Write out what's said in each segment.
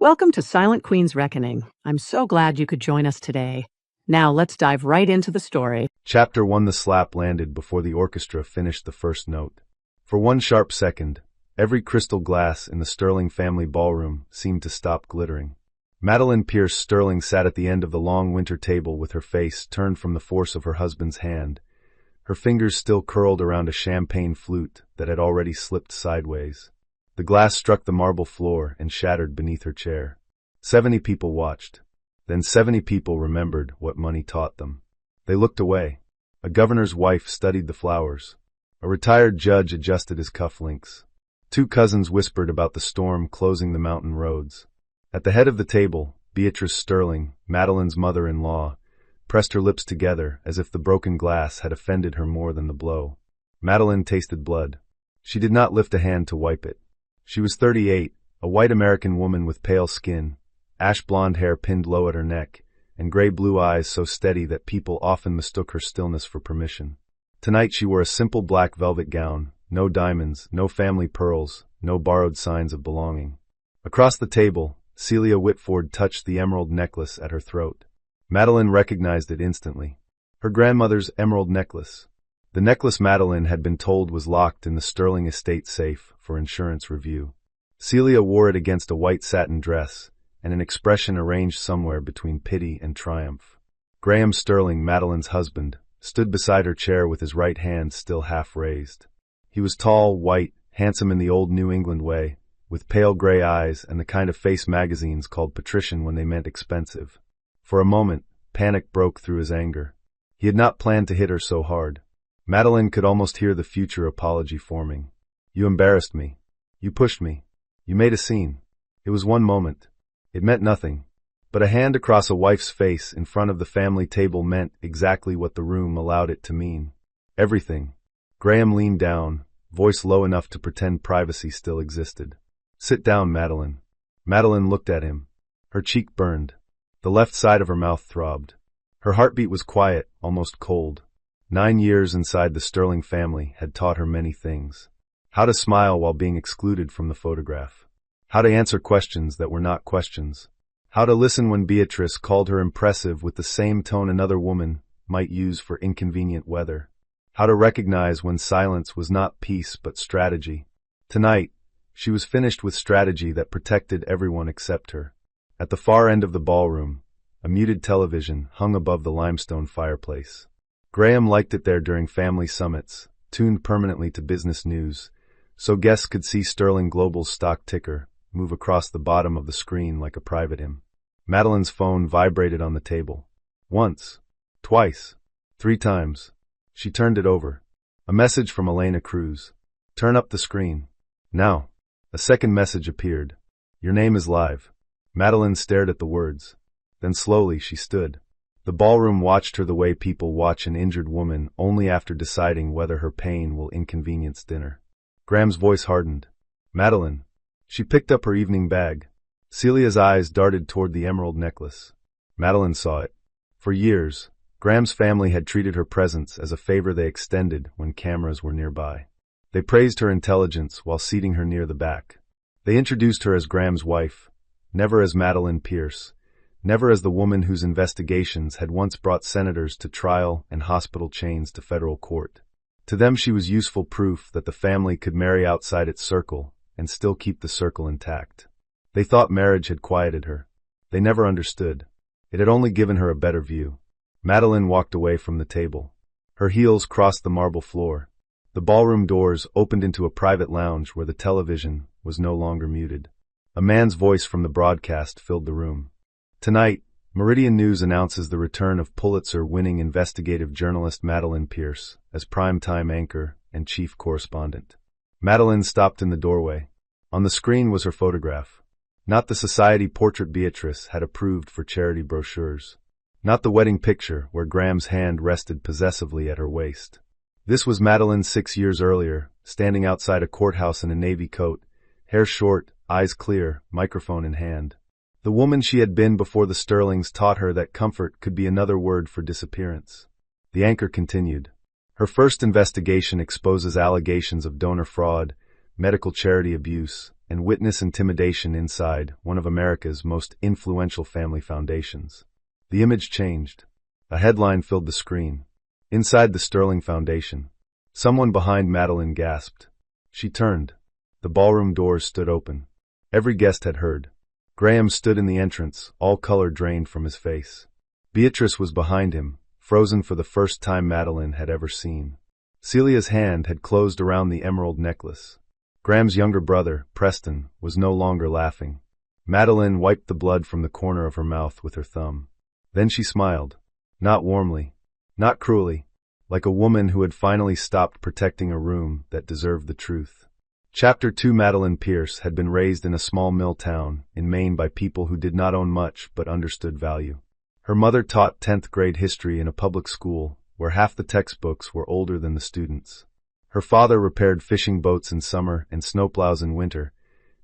Welcome to Silent Queen's Reckoning. I'm so glad you could join us today. Now let's dive right into the story. Chapter 1. The slap landed before the orchestra finished the first note. For one sharp second, every crystal glass in the Sterling family ballroom seemed to stop glittering. Madeline Pierce Sterling sat at the end of the long winter table with her face turned from the force of her husband's hand, her fingers still curled around a champagne flute that had already slipped sideways. The glass struck the marble floor and shattered beneath her chair. 70 people watched. Then 70 people remembered what money taught them. They looked away. A governor's wife studied the flowers. A retired judge adjusted his cufflinks. Two cousins whispered about the storm closing the mountain roads. At the head of the table, Beatrice Sterling, Madeline's mother-in-law, pressed her lips together as if the broken glass had offended her more than the blow. Madeline tasted blood. She did not lift a hand to wipe it. She was 38, a white American woman with pale skin, ash-blonde hair pinned low at her neck, and gray-blue eyes so steady that people often mistook her stillness for permission. Tonight she wore a simple black velvet gown, no diamonds, no family pearls, no borrowed signs of belonging. Across the table, Celia Whitford touched the emerald necklace at her throat. Madeline recognized it instantly. Her grandmother's emerald necklace. The necklace Madeline had been told was locked in the Sterling estate safe for insurance review. Celia wore it against a white satin dress, and an expression arranged somewhere between pity and triumph. Graham Sterling, Madeline's husband, stood beside her chair with his right hand still half raised. He was tall, white, handsome in the old New England way, with pale gray eyes and the kind of face magazines called patrician when they meant expensive. For a moment, panic broke through his anger. He had not planned to hit her so hard. Madeline could almost hear the future apology forming. "You embarrassed me. You pushed me. You made a scene." It was one moment. It meant nothing. But a hand across a wife's face in front of the family table meant exactly what the room allowed it to mean. Everything. Graham leaned down, voice low enough to pretend privacy still existed. "Sit down, Madeline." Madeline looked at him. Her cheek burned. The left side of her mouth throbbed. Her heartbeat was quiet, almost cold. 9 years inside the Sterling family had taught her many things. How to smile while being excluded from the photograph. How to answer questions that were not questions. How to listen when Beatrice called her impressive with the same tone another woman might use for inconvenient weather. How to recognize when silence was not peace but strategy. Tonight, she was finished with strategy that protected everyone except her. At the far end of the ballroom, a muted television hung above the limestone fireplace. Graham liked it there during family summits, tuned permanently to business news, so guests could see Sterling Global's stock ticker move across the bottom of the screen like a private hymn. Madeline's phone vibrated on the table. Once, twice, 3 times. She turned it over. A message from Elena Cruz. "Turn up the screen." Now. A second message appeared. "Your name is live." Madeline stared at the words. Then slowly she stood. The ballroom watched her the way people watch an injured woman only after deciding whether her pain will inconvenience dinner. Graham's voice hardened. "Madeline." She picked up her evening bag. Celia's eyes darted toward the emerald necklace. Madeline saw it. For years, Graham's family had treated her presence as a favor they extended when cameras were nearby. They praised her intelligence while seating her near the back. They introduced her as Graham's wife, never as Madeline Pierce, never as the woman whose investigations had once brought senators to trial and hospital chains to federal court. To them she was useful proof that the family could marry outside its circle and still keep the circle intact. They thought marriage had quieted her. They never understood. It had only given her a better view. Madeline walked away from the table. Her heels crossed the marble floor. The ballroom doors opened into a private lounge where the television was no longer muted. A man's voice from the broadcast filled the room. Tonight, Meridian News announces the return of Pulitzer-winning investigative journalist Madeline Pierce as primetime anchor and chief correspondent. Madeline stopped in the doorway. On the screen was her photograph. Not the society portrait Beatrice had approved for charity brochures. Not the wedding picture where Graham's hand rested possessively at her waist. This was Madeline 6 years earlier, standing outside a courthouse in a navy coat, hair short, eyes clear, microphone in hand. The woman she had been before the Sterlings taught her that comfort could be another word for disappearance. The anchor continued. Her first investigation exposes allegations of donor fraud, medical charity abuse, and witness intimidation inside one of America's most influential family foundations. The image changed. A headline filled the screen. Inside the Sterling Foundation. Someone behind Madeline gasped. She turned. The ballroom doors stood open. Every guest had heard. Graham stood in the entrance, all color drained from his face. Beatrice was behind him, frozen for the first time Madeline had ever seen. Celia's hand had closed around the emerald necklace. Graham's younger brother, Preston, was no longer laughing. Madeline wiped the blood from the corner of her mouth with her thumb. Then she smiled. Not warmly. Not cruelly. Like a woman who had finally stopped protecting a room that deserved the truth. Chapter 2. Madeline Pierce had been raised in a small mill town in Maine by people who did not own much but understood value. Her mother taught 10th grade history in a public school where half the textbooks were older than the students. Her father repaired fishing boats in summer and snowplows in winter,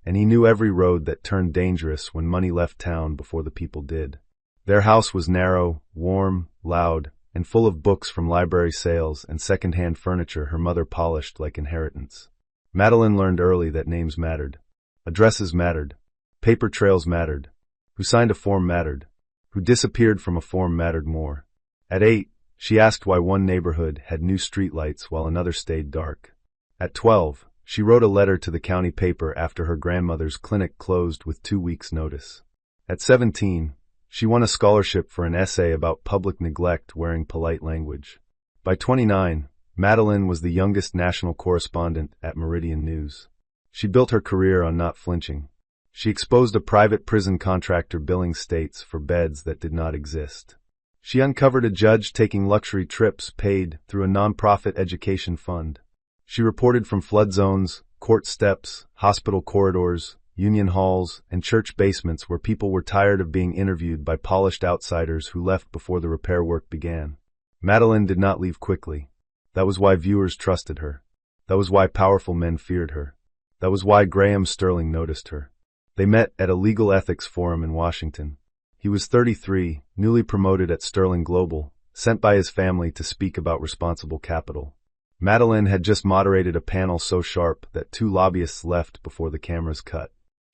and he knew every road that turned dangerous when money left town before the people did. Their house was narrow, warm, loud, and full of books from library sales and second-hand furniture her mother polished like inheritance. Madeline learned early that names mattered. Addresses mattered. Paper trails mattered. Who signed a form mattered. Who disappeared from a form mattered more. At 8, she asked why one neighborhood had new streetlights while another stayed dark. At 12, she wrote a letter to the county paper after her grandmother's clinic closed with 2 weeks' notice. At 17, she won a scholarship for an essay about public neglect wearing polite language. By 29, Madeline was the youngest national correspondent at Meridian News. She built her career on not flinching. She exposed a private prison contractor billing states for beds that did not exist. She uncovered a judge taking luxury trips paid through a nonprofit education fund. She reported from flood zones, court steps, hospital corridors, union halls, and church basements where people were tired of being interviewed by polished outsiders who left before the repair work began. Madeline did not leave quickly. That was why viewers trusted her. That was why powerful men feared her. That was why Graham Sterling noticed her. They met at a legal ethics forum in Washington. He was 33, newly promoted at Sterling Global, sent by his family to speak about responsible capital. Madeline had just moderated a panel so sharp that 2 lobbyists left before the cameras cut.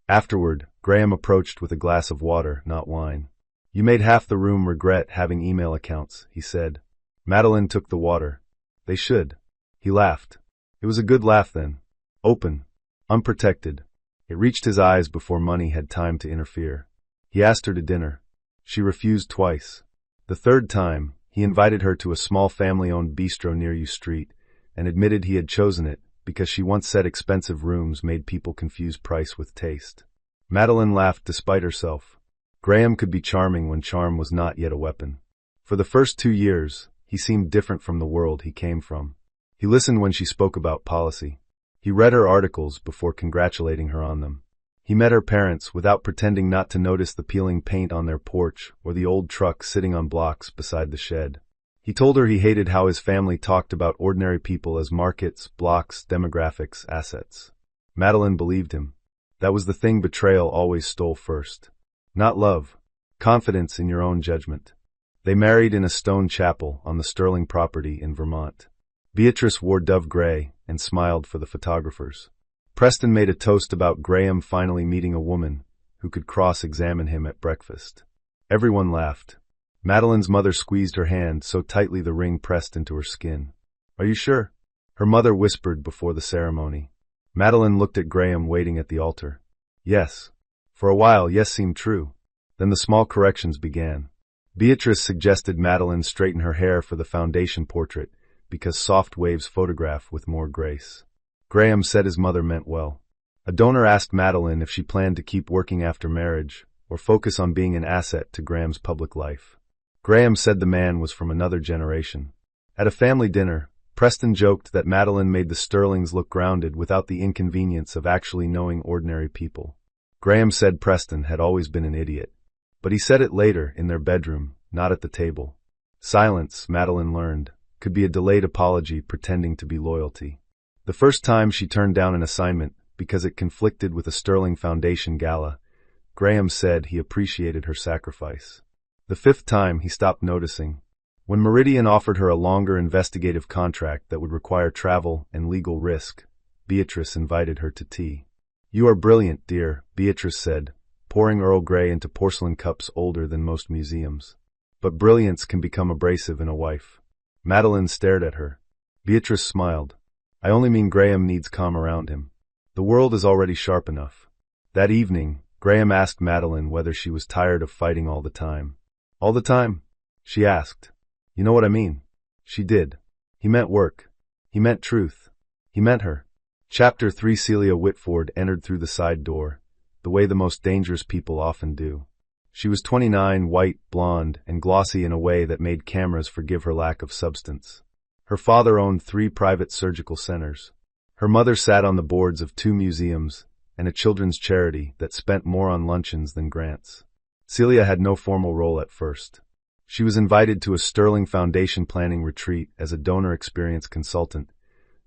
Afterward, Graham approached with a glass of water, not wine. You made half the room regret having email accounts, he said. Madeline took the water. They should. He laughed. It was a good laugh then. Open. Unprotected. It reached his eyes before money had time to interfere. He asked her to dinner. She refused twice. The third time, he invited her to a small family-owned bistro near U Street and admitted he had chosen it because she once said expensive rooms made people confuse price with taste. Madeline laughed despite herself. Graham could be charming when charm was not yet a weapon. For the first 2 years, he seemed different from the world he came from. He listened when she spoke about policy. He read her articles before congratulating her on them. He met her parents without pretending not to notice the peeling paint on their porch or the old truck sitting on blocks beside the shed. He told her he hated how his family talked about ordinary people as markets, blocks, demographics, assets. Madeline believed him. That was the thing betrayal always stole first. Not love. Confidence in your own judgment. They married in a stone chapel on the Sterling property in Vermont. Beatrice wore dove gray and smiled for the photographers. Preston made a toast about Graham finally meeting a woman who could cross-examine him at breakfast. Everyone laughed. Madeline's mother squeezed her hand so tightly the ring pressed into her skin. Are you sure? Her mother whispered before the ceremony. Madeline looked at Graham waiting at the altar. Yes. For a while, yes seemed true. Then the small corrections began. Beatrice suggested Madeline straighten her hair for the foundation portrait because soft waves photograph with more grace. Graham said his mother meant well. A donor asked Madeline if she planned to keep working after marriage or focus on being an asset to Graham's public life. Graham said the man was from another generation. At a family dinner, Preston joked that Madeline made the Sterlings look grounded without the inconvenience of actually knowing ordinary people. Graham said Preston had always been an idiot. But he said it later, in their bedroom, not at the table. Silence, Madeline learned, could be a delayed apology pretending to be loyalty. The first time she turned down an assignment because it conflicted with a Sterling Foundation gala, Graham said he appreciated her sacrifice. The 5th time he stopped noticing. When Meridian offered her a longer investigative contract that would require travel and legal risk, Beatrice invited her to tea. You are brilliant, dear, Beatrice said, pouring Earl Grey into porcelain cups older than most museums. But brilliance can become abrasive in a wife. Madeline stared at her. Beatrice smiled. I only mean Graham needs calm around him. The world is already sharp enough. That evening, Graham asked Madeline whether she was tired of fighting all the time. All the time? She asked. You know what I mean. She did. He meant work. He meant truth. He meant her. Chapter 3. Celia Whitford entered through the side door, the way the most dangerous people often do. She was 29, white, blonde, and glossy in a way that made cameras forgive her lack of substance. Her father owned 3 private surgical centers. Her mother sat on the boards of 2 museums and a children's charity that spent more on luncheons than grants. Celia had no formal role at first. She was invited to a Sterling Foundation planning retreat as a donor experience consultant,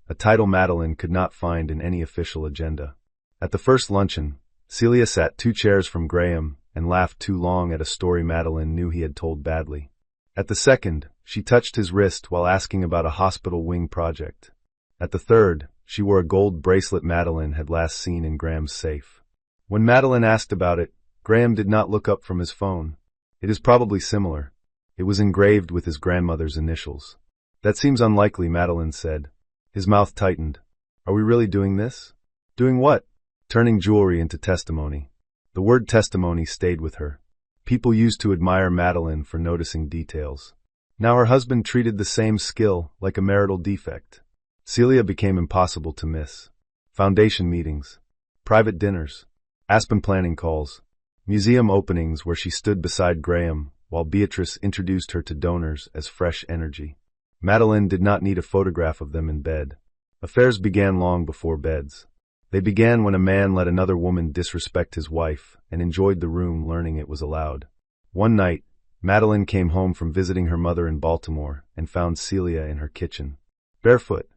a title Madeline could not find in any official agenda. At the first luncheon, Celia sat 2 chairs from Graham and laughed too long at a story Madeline knew he had told badly. At the second, she touched his wrist while asking about a hospital wing project. At the third, she wore a gold bracelet Madeline had last seen in Graham's safe. When Madeline asked about it, Graham did not look up from his phone. It is probably similar. It was engraved with his grandmother's initials. That seems unlikely, Madeline said. His mouth tightened. Are we really doing this? Doing what? Turning jewelry into testimony. The word testimony stayed with her. People used to admire Madeline for noticing details. Now her husband treated the same skill like a marital defect. Celia became impossible to miss. Foundation meetings, private dinners, Aspen planning calls, museum openings where she stood beside Graham while Beatrice introduced her to donors as fresh energy. Madeline did not need a photograph of them in bed. Affairs began long before beds. They began when a man let another woman disrespect his wife and enjoyed the room learning it was allowed. One night, Madeline came home from visiting her mother in Baltimore and found Celia in her kitchen, barefoot,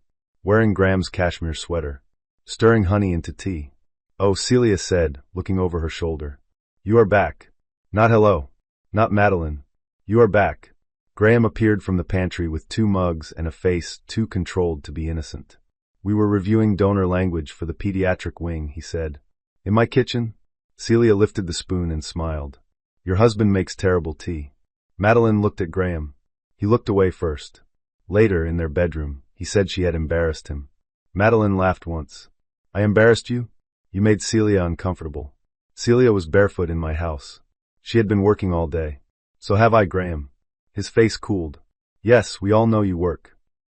wearing Graham's cashmere sweater, stirring honey into tea. Oh, Celia said, looking over her shoulder. You are back. Not hello. Not Madeline. You are back. Graham appeared from the pantry with 2 mugs and a face too controlled to be innocent. We were reviewing donor language for the pediatric wing, he said. In my kitchen? Celia lifted the spoon and smiled. Your husband makes terrible tea. Madeline looked at Graham. He looked away first. Later, in their bedroom, he said she had embarrassed him. Madeline laughed once. I embarrassed you? You made Celia uncomfortable. Celia was barefoot in my house. She had been working all day. So have I, Graham. His face cooled. Yes, we all know you work.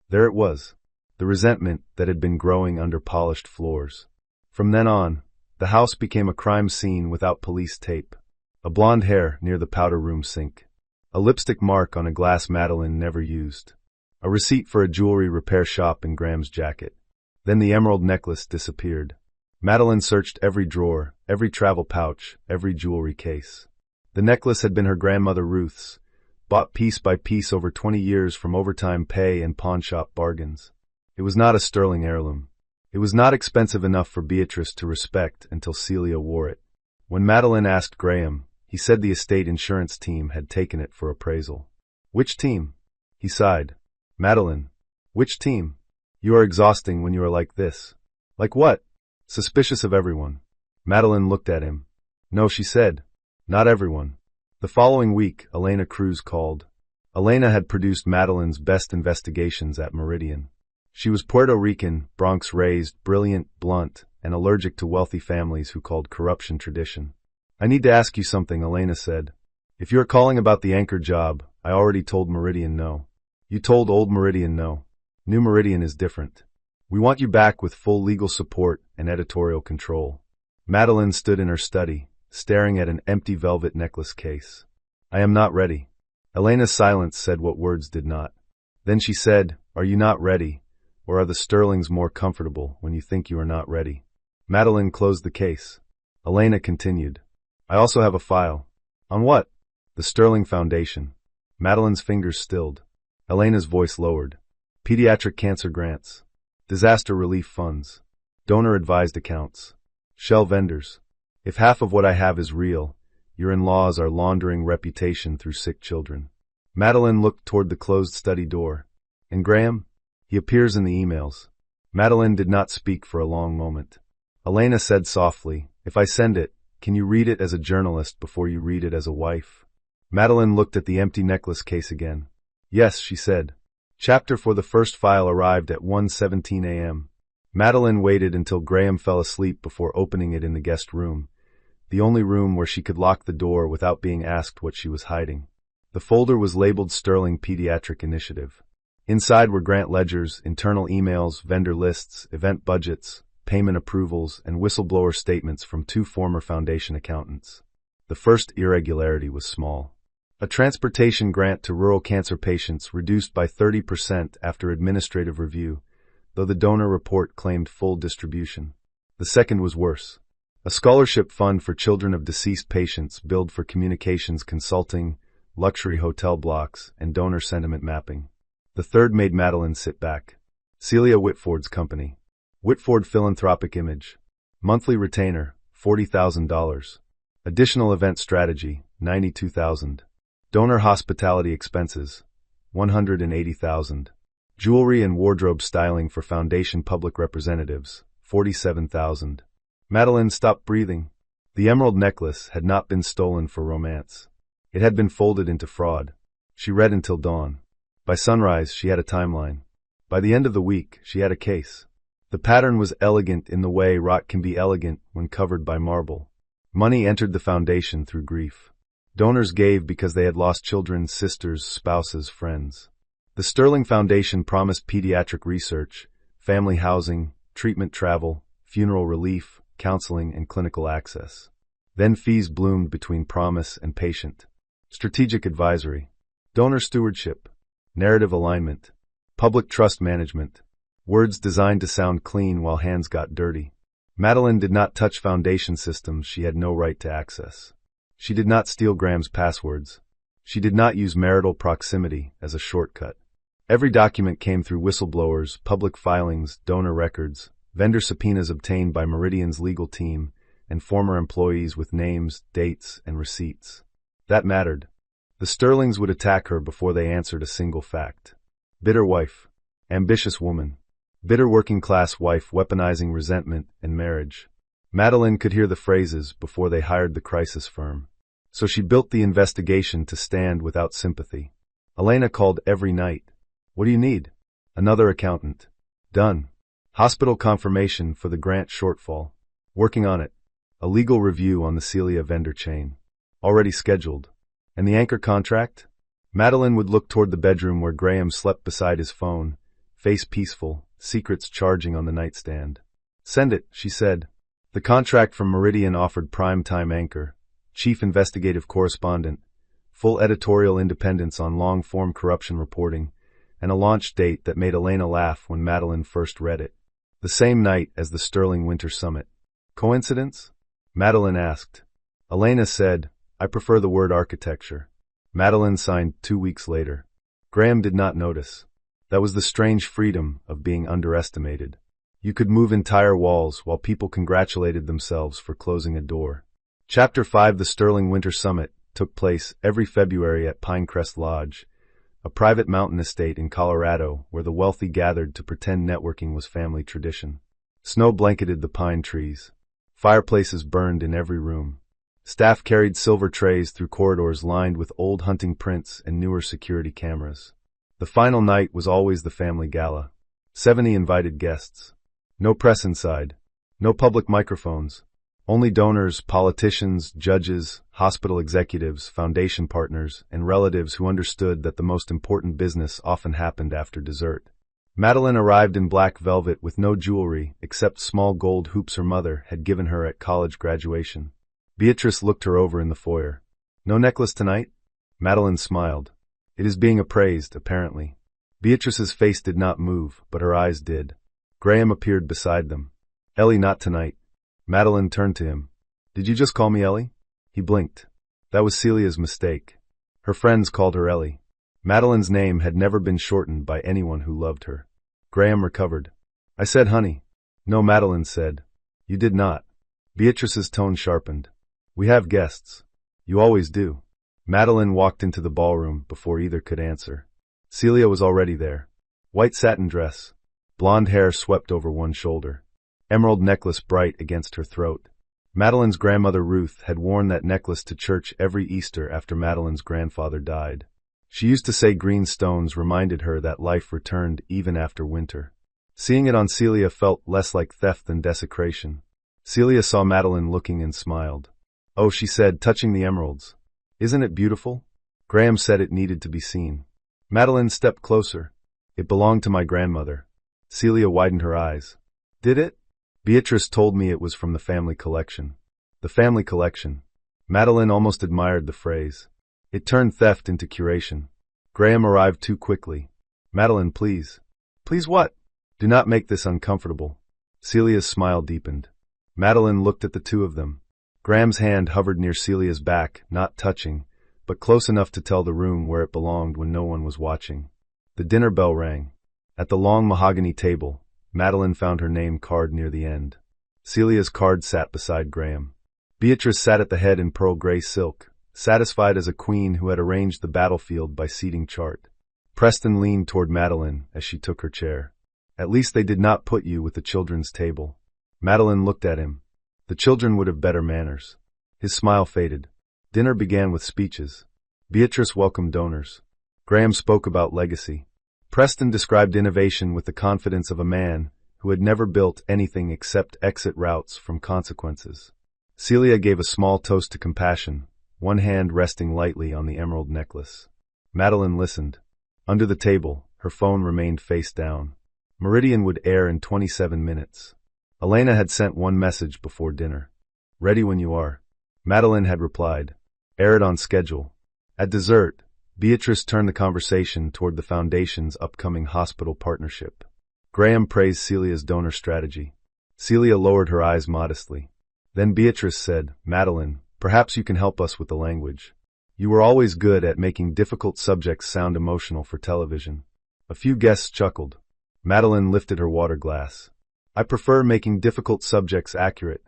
There it was. The resentment that had been growing under polished floors. From then on, the house became a crime scene without police tape. A blonde hair near the powder room sink. A lipstick mark on a glass Madeline never used. A receipt for a jewelry repair shop in Graham's jacket. Then the emerald necklace disappeared. Madeline searched every drawer, every travel pouch, every jewelry case. The necklace had been her grandmother Ruth's, bought piece by piece over 20 years from overtime pay and pawnshop bargains. It was not a sterling heirloom. It was not expensive enough for Beatrice to respect until Celia wore it. When Madeline asked Graham, he said the estate insurance team had taken it for appraisal. Which team? He sighed. Madeline. Which team? You are exhausting when you are like this. Like what? Suspicious of everyone. Madeline looked at him. No, she said. Not everyone. The following week, Elena Cruz called. Elena had produced Madeline's best investigations at Meridian. She was Puerto Rican, Bronx-raised, brilliant, blunt, and allergic to wealthy families who called corruption tradition. I need to ask you something, Elena said. If you are calling about the anchor job, I already told Meridian no. You told old Meridian no. New Meridian is different. We want you back with full legal support and editorial control. Madeline stood in her study, staring at an empty velvet necklace case. I am not ready. Elena's silence said what words did not. Then she said, Are you not ready? Or are the Sterlings more comfortable when you think you are not ready? Madeline closed the case. Elena continued. I also have a file. On what? The Sterling Foundation. Madeline's fingers stilled. Elena's voice lowered. Pediatric cancer grants. Disaster relief funds. Donor-advised accounts. Shell vendors. If half of what I have is real, your in-laws are laundering reputation through sick children. Madeline looked toward the closed study door. And Graham? He appears in the emails. Madeline did not speak for a long moment. Elena said softly, "If I send it, can you read it as a journalist before you read it as a wife?" Madeline looked at the empty necklace case again. "Yes," she said. Chapter for the first file arrived at 1:17 a.m. Madeline waited until Graham fell asleep before opening it in the guest room, the only room where she could lock the door without being asked what she was hiding. The folder was labeled Sterling Pediatric Initiative. Inside were grant ledgers, internal emails, vendor lists, event budgets, payment approvals, and whistleblower statements from 2 former foundation accountants. The first irregularity was small. A transportation grant to rural cancer patients reduced by 30% after administrative review, though the donor report claimed full distribution. The second was worse. A scholarship fund for children of deceased patients billed for communications consulting, luxury hotel blocks, and donor sentiment mapping. The third made Madeline sit back. Celia Whitford's company. Whitford Philanthropic Image. Monthly retainer, $40,000. Additional event strategy, $92,000. Donor hospitality expenses, $180,000. Jewelry and wardrobe styling for foundation public representatives, $47,000. Madeline stopped breathing. The emerald necklace had not been stolen for romance. It had been folded into fraud. She read until dawn. By sunrise, she had a timeline. By the end of the week, she had a case. The pattern was elegant in the way rock can be elegant when covered by marble. Money entered the foundation through grief. Donors gave because they had lost children, sisters, spouses, friends. The Sterling Foundation promised pediatric research, family housing, treatment travel, funeral relief, counseling, and clinical access. Then fees bloomed between promise and patient. Strategic advisory, donor stewardship, narrative alignment, public trust management. Words designed to sound clean while hands got dirty. Madeline did not touch foundation systems she had no right to access. She did not steal Graham's passwords. She did not use marital proximity as a shortcut. Every document came through whistleblowers, public filings, donor records, vendor subpoenas obtained by Meridian's legal team, and former employees with names, dates, and receipts. That mattered. The Sterlings would attack her before they answered a single fact. Bitter wife. Ambitious woman. Bitter working-class wife weaponizing resentment and marriage. Madeline could hear the phrases before they hired the crisis firm. So she built the investigation to stand without sympathy. Elena called every night. "What do you need?" "Another accountant." "Done." "Hospital confirmation for the grant shortfall." "Working on it." "A legal review on the Celia vendor chain." "Already scheduled." "And the anchor contract?" Madeline would look toward the bedroom where Graham slept beside his phone, face peaceful, secrets charging on the nightstand. "Send it," she said. The contract from Meridian offered prime-time anchor, chief investigative correspondent, full editorial independence on long-form corruption reporting, and a launch date that made Elena laugh when Madeline first read it. The same night as the Sterling Winter Summit. Coincidence? Madeline asked. Elena said, "I prefer the word architecture." Madeline signed 2 weeks later. Graham did not notice. That was the strange freedom of being underestimated. You could move entire walls while people congratulated themselves for closing a door. Chapter 5 The Sterling Winter Summit took place every February at Pinecrest Lodge, a private mountain estate in Colorado where the wealthy gathered to pretend networking was family tradition. Snow blanketed the pine trees. Fireplaces burned in every room. Staff carried silver trays through corridors lined with old hunting prints and newer security cameras. The final night was always the family gala. 70 invited guests. No press inside. No public microphones. Only donors, politicians, judges, hospital executives, foundation partners, and relatives who understood that the most important business often happened after dessert. Madeline arrived in black velvet with no jewelry except small gold hoops her mother had given her at college graduation. Beatrice looked her over in the foyer. "No necklace tonight?" Madeline smiled. "It is being appraised, apparently." Beatrice's face did not move, but her eyes did. Graham appeared beside them. "Ellie, not tonight." Madeline turned to him. "Did you just call me Ellie?" He blinked. That was Celia's mistake. Her friends called her Ellie. Madeline's name had never been shortened by anyone who loved her. Graham recovered. "I said honey." "No," Madeline said. "You did not." Beatrice's tone sharpened. "We have guests." "You always do." Madeline walked into the ballroom before either could answer. Celia was already there. White satin dress. Blonde hair swept over one shoulder. emerald necklace bright against her throat. Madeline's grandmother Ruth had worn that necklace to church every Easter after Madeline's grandfather died. She used to say green stones reminded her that life returned even after winter. Seeing it on Celia felt less like theft than desecration. Celia saw Madeline looking and smiled. "Oh," she said, touching the emeralds. "Isn't it beautiful?" Graham said it needed to be seen. Madeline stepped closer. "It belonged to my grandmother." Celia widened her eyes. "Did it?" "Beatrice told me it was from the family collection." The family collection. Madeline almost admired the phrase. It turned theft into curation. Graham arrived too quickly. "Madeline, please." "Please what?" "Do not make this uncomfortable." Celia's smile deepened. Madeline looked at the two of them. Graham's hand hovered near Celia's back, not touching, but close enough to tell the room where it belonged when no one was watching. The dinner bell rang. At the long mahogany table, Madeline found her name card near the end. Celia's card sat beside Graham. Beatrice sat at the head in pearl gray silk, satisfied as a queen who had arranged the battlefield by seating chart. Preston leaned toward Madeline as she took her chair. "At least they did not put you with the children's table." Madeline looked at him. The children would have better manners. His smile faded. Dinner began with speeches. Beatrice welcomed donors. Graham spoke about legacy. Preston described innovation with the confidence of a man who had never built anything except exit routes from consequences. Celia gave a small toast to compassion, one hand resting lightly on the emerald necklace. Madeline listened. Under the table, her phone remained face down. Meridian would air in 27 minutes. Elena had sent one message before dinner. "Ready when you are." Madeline had replied. "Air it on schedule." At dessert, Beatrice turned the conversation toward the Foundation's upcoming hospital partnership. Graham praised Celia's donor strategy. Celia lowered her eyes modestly. Then Beatrice said, "Madeline, perhaps you can help us with the language. You were always good at making difficult subjects sound emotional for television." A few guests chuckled. Madeline lifted her water glass. "I prefer making difficult subjects accurate."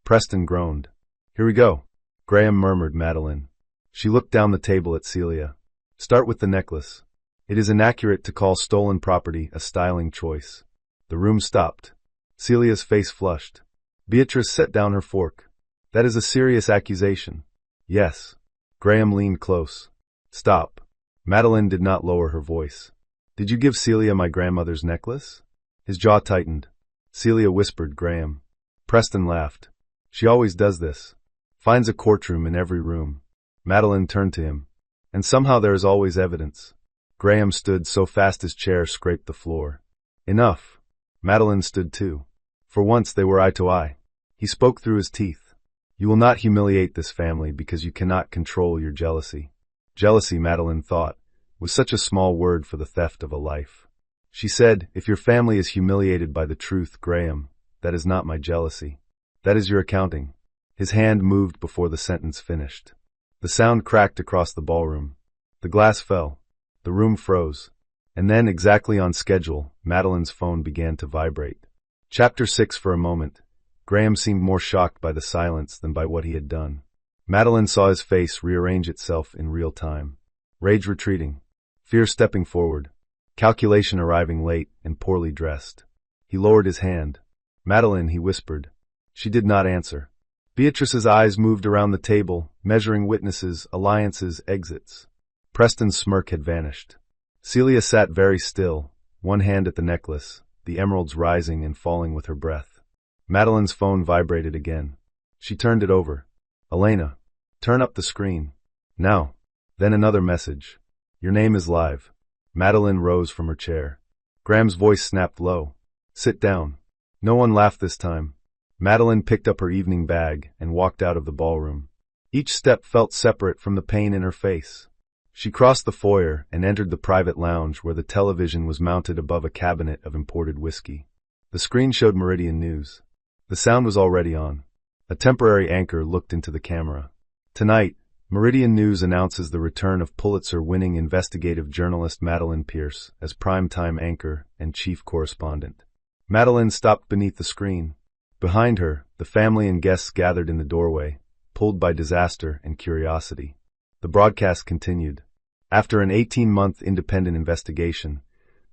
Preston groaned. "Here we go." Graham murmured Madeline. She looked down the table at Celia. "Start with the necklace. It is inaccurate to call stolen property a styling choice." The room stopped. Celia's face flushed. Beatrice set down her fork. "That is a serious accusation." "Yes." Graham leaned close. "Stop." Madeline did not lower her voice. "Did you give Celia my grandmother's necklace?" His jaw tightened. Celia whispered Graham. Preston laughed. "She always does this. Finds a courtroom in every room." Madeline turned to him. "And somehow there is always evidence." Graham stood so fast his chair scraped the floor. "Enough." Madeline stood too. For once they were eye to eye. He spoke through his teeth. "You will not humiliate this family because you cannot control your jealousy." Jealousy, Madeline thought, was such a small word for the theft of a life. She said, "If your family is humiliated by the truth, Graham, that is not my jealousy. That is your accounting." His hand moved before the sentence finished. The sound cracked across the ballroom. The glass fell. The room froze. And then, exactly on schedule, Madeline's phone began to vibrate. Chapter 6. For a moment, Graham seemed more shocked by the silence than by what he had done. Madeline saw his face rearrange itself in real time. Rage retreating. Fear stepping forward. Calculation arriving late and poorly dressed. He lowered his hand. "Madeline," he whispered. She did not answer. Beatrice's eyes moved around the table, measuring witnesses, alliances, exits. Preston's smirk had vanished. Celia sat very still, one hand at the necklace, the emeralds rising and falling with her breath. Madeline's phone vibrated again. She turned it over. "Elena, turn up the screen. Now." Then another message. "Your name is live." Madeline rose from her chair. Graham's voice snapped low. "Sit down." No one laughed this time. Madeline picked up her evening bag and walked out of the ballroom. Each step felt separate from the pain in her face. She crossed the foyer and entered the private lounge where the television was mounted above a cabinet of imported whiskey. The screen showed Meridian News. The sound was already on. A temporary anchor looked into the camera. Tonight, Meridian News announces the return of Pulitzer-winning investigative journalist Madeline Pierce as primetime anchor and chief correspondent. Madeline stopped beneath the screen. Behind her, the family and guests gathered in the doorway, pulled by disaster and curiosity. The broadcast continued. After an 18-month independent investigation,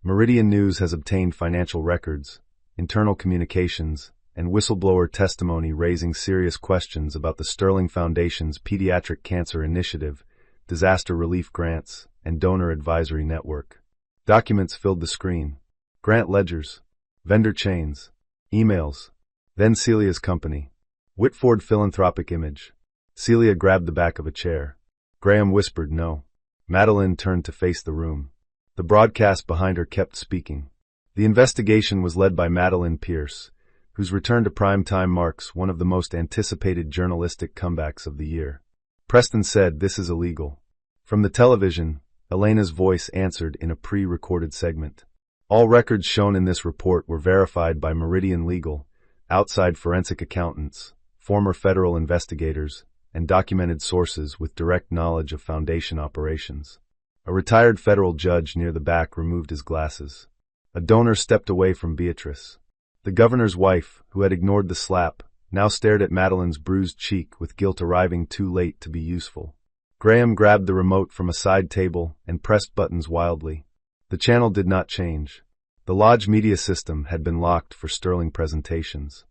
Meridian News has obtained financial records, internal communications, and whistleblower testimony raising serious questions about the Sterling Foundation's Pediatric Cancer Initiative, disaster relief grants, and donor advisory network. Documents filled the screen. Grant ledgers, vendor chains, emails, then Celia's company. Whitford philanthropic image. Celia grabbed the back of a chair. Graham whispered no. Madeline turned to face the room. The broadcast behind her kept speaking. The investigation was led by Madeline Pierce, whose return to prime time marks one of the most anticipated journalistic comebacks of the year. Preston said, "This is illegal." From the television, Elena's voice answered in a pre-recorded segment. All records shown in this report were verified by Meridian Legal, outside forensic accountants, former federal investigators, and documented sources with direct knowledge of Foundation operations. A retired federal judge near the back removed his glasses. A donor stepped away from Beatrice. The governor's wife, who had ignored the slap, now stared at Madeline's bruised cheek with guilt arriving too late to be useful. Graham grabbed the remote from a side table and pressed buttons wildly. The channel did not change. The Lodge media system had been locked for Sterling presentations.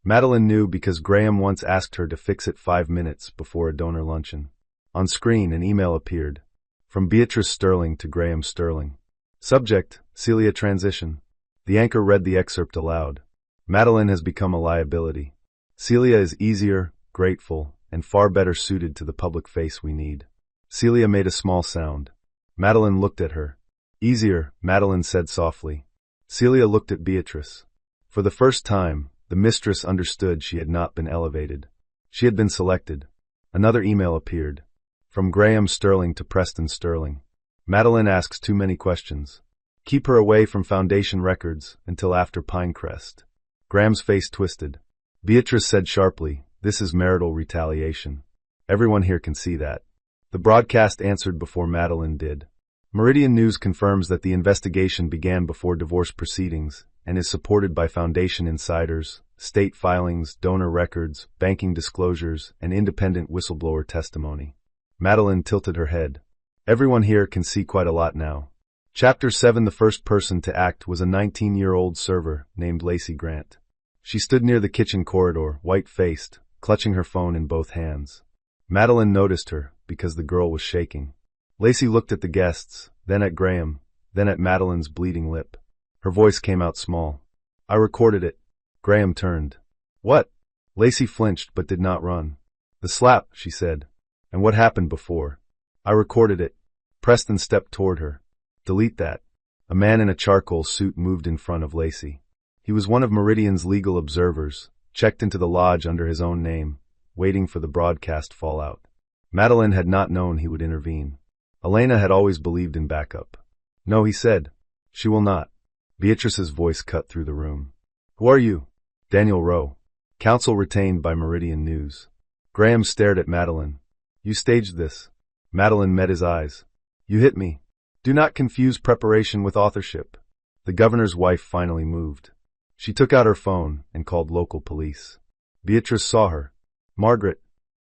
Madeline knew because Graham once asked her to fix it 5 minutes before a donor luncheon. On screen, an email appeared. From Beatrice Sterling to Graham Sterling. Subject, Celia transition. The anchor read the excerpt aloud. Madeline has become a liability. Celia is easier, grateful, and far better suited to the public face we need. Celia made a small sound. Madeline looked at her. Easier, Madeline said softly. Celia looked at Beatrice. For the first time, the mistress understood she had not been elevated. She had been selected. Another email appeared. From Graham Sterling to Preston Sterling. Madeline asks too many questions. Keep her away from Foundation records until after Pinecrest. Graham's face twisted. Beatrice said sharply, "This is marital retaliation. Everyone here can see that." The broadcast answered before Madeline did. Meridian News confirms that the investigation began before divorce proceedings and is supported by Foundation insiders, state filings, donor records, banking disclosures, and independent whistleblower testimony. Madeline tilted her head. Everyone here can see quite a lot now. Chapter 7. The first person to act was a 19-year-old server named Lacey Grant. She stood near the kitchen corridor, white-faced, clutching her phone in both hands. Madeline noticed her because the girl was shaking. Lacey looked at the guests, then at Graham, then at Madeline's bleeding lip. Her voice came out small. "I recorded it." Graham turned. "What?" Lacey flinched but did not run. "The slap," she said. "And what happened before." "I recorded it." Preston stepped toward her. "Delete that." A man in a charcoal suit moved in front of Lacey. He was one of Meridian's legal observers, checked into the lodge under his own name, waiting for the broadcast fallout. Madeline had not known he would intervene. Elena had always believed in backup. "No," he said. "She will not." Beatrice's voice cut through the room. "Who are you?" "Daniel Rowe. Counsel retained by Meridian News." Graham stared at Madeline. "You staged this." Madeline met his eyes. "You hit me. Do not confuse preparation with authorship." The governor's wife finally moved. She took out her phone and called local police. Beatrice saw her. "Margaret."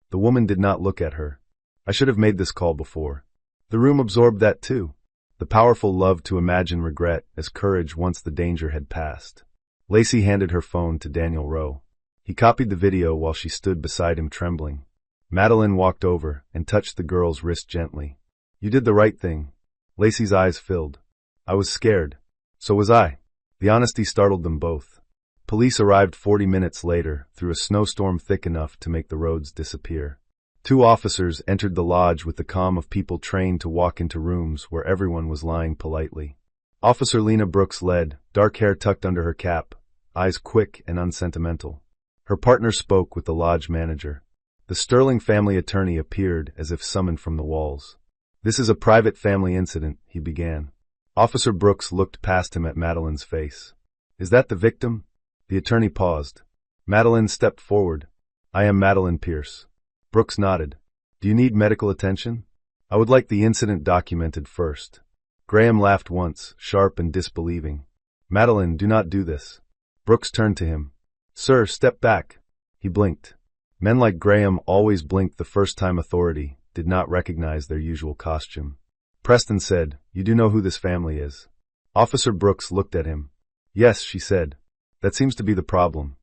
The woman did not look at her. "I should have made this call before." The room absorbed that too. The powerful love to imagine regret as courage once the danger had passed. Lacey handed her phone to Daniel Rowe. He copied the video while she stood beside him trembling. Madeline walked over and touched the girl's wrist gently. "You did the right thing." Lacey's eyes filled. "I was scared." "So was I." The honesty startled them both. Police arrived 40 minutes later through a snowstorm thick enough to make the roads disappear. 2 officers entered the lodge with the calm of people trained to walk into rooms where everyone was lying politely. Officer Lena Brooks led, dark hair tucked under her cap, eyes quick and unsentimental. Her partner spoke with the lodge manager. The Sterling family attorney appeared as if summoned from the walls. "This is a private family incident," he began. Officer Brooks looked past him at Madeline's face. "Is that the victim?" The attorney paused. Madeline stepped forward. "I am Madeline Pierce." Brooks nodded. "Do you need medical attention?" "I would like the incident documented first." Graham laughed once, sharp and disbelieving. "Madeline, do not do this." Brooks turned to him. "Sir, step back." He blinked. Men like Graham always blinked the first time authority did not recognize their usual costume. Preston said, "You do know who this family is?" Officer Brooks looked at him. "Yes," she said. "That seems to be the problem.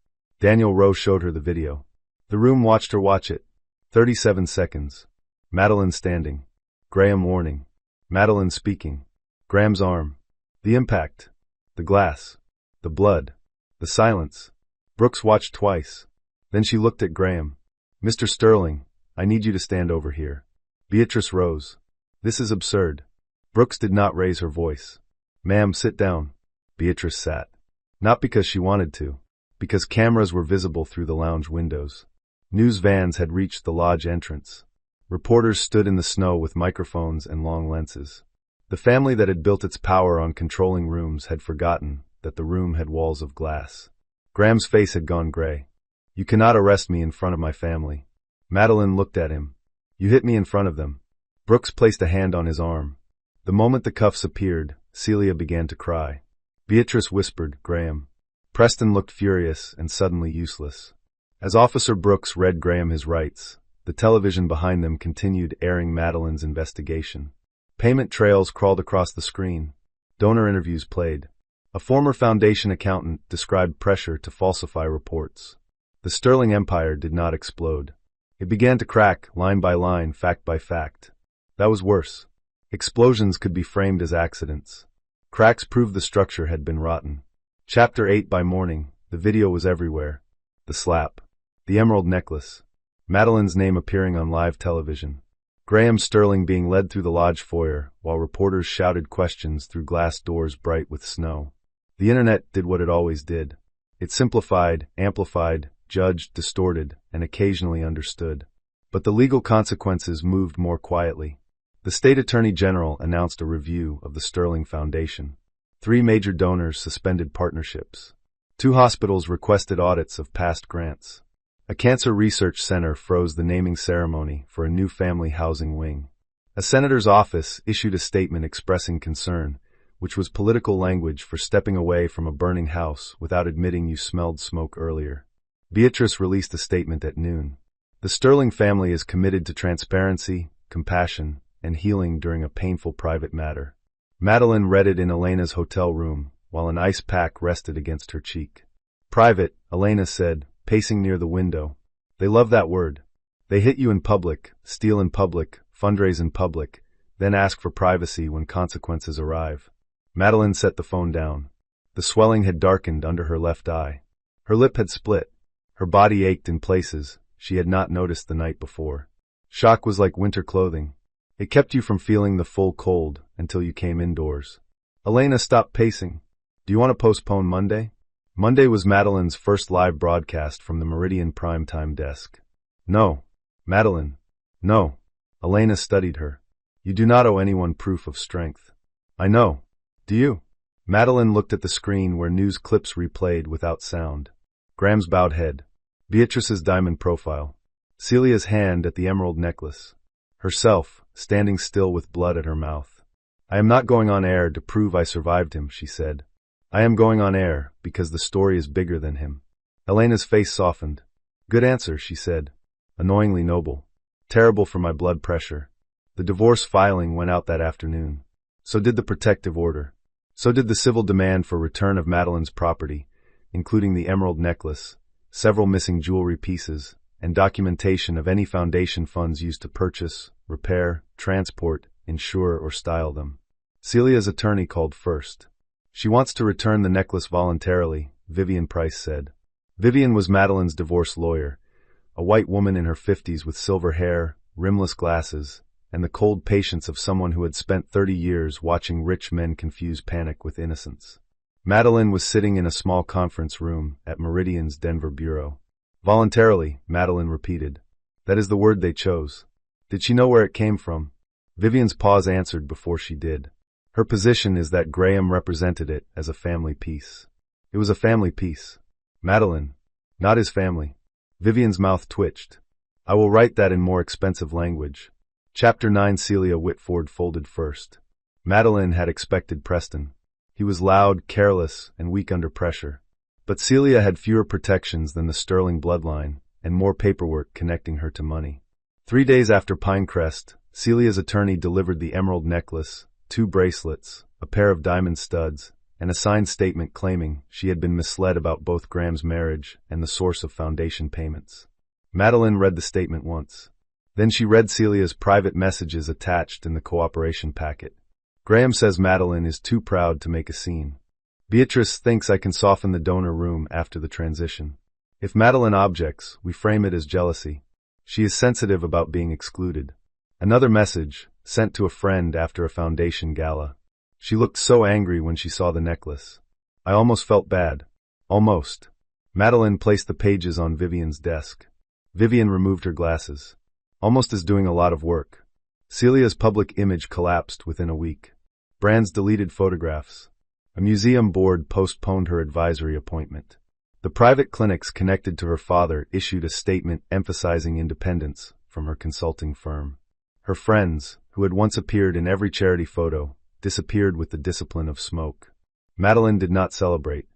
Daniel Rowe showed her the video. The room watched her watch it. 37 seconds. Madeline standing. Graham warning. Madeline speaking. Graham's arm. The impact. The glass. The blood. The silence. Brooks watched twice. Then she looked at Graham. Mr. Sterling, I need you to stand over here. Beatrice rose. This is absurd. Brooks did not raise her voice. Ma'am, sit down. Beatrice sat. Not because she wanted to. Because cameras were visible through the lounge windows. News vans had reached the lodge entrance. Reporters stood in the snow with microphones and long lenses. The family that had built its power on controlling rooms had forgotten that the room had walls of glass. Graham's face had gone gray. You cannot arrest me in front of my family. Madeline looked at him. You hit me in front of them. Brooks placed a hand on his arm. The moment the cuffs appeared, Celia began to cry. Beatrice whispered, Graham. Preston looked furious and suddenly useless. As Officer Brooks read Graham his rights, the television behind them continued airing Madeline's investigation. Payment trails crawled across the screen. Donor interviews played. A former foundation accountant described pressure to falsify reports. The Sterling Empire did not explode. It began to crack, line by line, fact by fact. That was worse. Explosions could be framed as accidents. Cracks proved the structure had been rotten. Chapter 8 by morning, the video was everywhere. The slap. The emerald necklace. Madeline's name appearing on live television. Graham Sterling being led through the lodge foyer, while reporters shouted questions through glass doors bright with snow. The internet did what it always did. It simplified, amplified, judged, distorted, and occasionally understood. But the legal consequences moved more quietly. The State Attorney General announced a review of the Sterling Foundation. 3 major donors suspended partnerships. 2 hospitals requested audits of past grants. A cancer research center froze the naming ceremony for a new family housing wing. A senator's office issued a statement expressing concern, which was political language for stepping away from a burning house without admitting you smelled smoke earlier. Beatrice released a statement at noon. The Sterling family is committed to transparency, compassion, and healing during a painful private matter. Madeline read it in Elena's hotel room, while an ice pack rested against her cheek. Private, Elena said, pacing near the window. They love that word. They hit you in public, steal in public, fundraise in public, then ask for privacy when consequences arrive. Madeline set the phone down. The swelling had darkened under her left eye. Her lip had split. Her body ached in places she had not noticed the night before. Shock was like winter clothing. It kept you from feeling the full cold until you came indoors. Elena stopped pacing. Do you want to postpone Monday? Monday was Madeline's first live broadcast from the Meridian primetime desk. No. Madeline. No. Elena studied her. You do not owe anyone proof of strength. I know. Do you? Madeline looked at the screen where news clips replayed without sound. Graham's bowed head. Beatrice's diamond profile. Celia's hand at the emerald necklace. Herself, standing still with blood at her mouth. I am not going on air to prove I survived him, she said. I am going on air because the story is bigger than him. Elena's face softened. Good answer, she said. Annoyingly noble. Terrible for my blood pressure. The divorce filing went out that afternoon. So did the protective order. So did the civil demand for return of Madeline's property, including the emerald necklace, several missing jewelry pieces, and documentation of any foundation funds used to purchase, repair, transport, insure, or style them. Celia's attorney called first. She wants to return the necklace voluntarily, Vivian Price said. Vivian was Madeline's divorce lawyer, a white woman in her 50s with silver hair, rimless glasses, and the cold patience of someone who had spent 30 years watching rich men confuse panic with innocence. Madeline was sitting in a small conference room at Meridian's Denver bureau. Voluntarily, Madeline repeated. That is the word they chose. Did she know where it came from? Vivian's pause answered before she did. Her position is that Graham represented it as a family piece. It was a family piece. Madeline, not his family. Vivian's mouth twitched. I will write that in more expensive language. Chapter 9. Celia Whitford folded first. Madeline had expected Preston. He was loud, careless, and weak under pressure. But Celia had fewer protections than the Sterling bloodline, and more paperwork connecting her to money. 3 days after Pinecrest, Celia's attorney delivered the emerald necklace, 2 bracelets, a pair of diamond studs, and a signed statement claiming she had been misled about both Graham's marriage and the source of foundation payments. Madeline read the statement once. Then she read Celia's private messages attached in the cooperation packet. Graham says Madeline is too proud to make a scene. Beatrice thinks I can soften the donor room after the transition. If Madeline objects, we frame it as jealousy. She is sensitive about being excluded. Another message, sent to a friend after a foundation gala. She looked so angry when she saw the necklace. I almost felt bad. Almost. Madeline placed the pages on Vivian's desk. Vivian removed her glasses. Almost as doing a lot of work. Celia's public image collapsed within a week. Brands deleted photographs. A museum board postponed her advisory appointment. The private clinics connected to her father issued a statement emphasizing independence from her consulting firm. Her friends, who had once appeared in every charity photo, disappeared with the discipline of smoke. Madeline did not celebrate.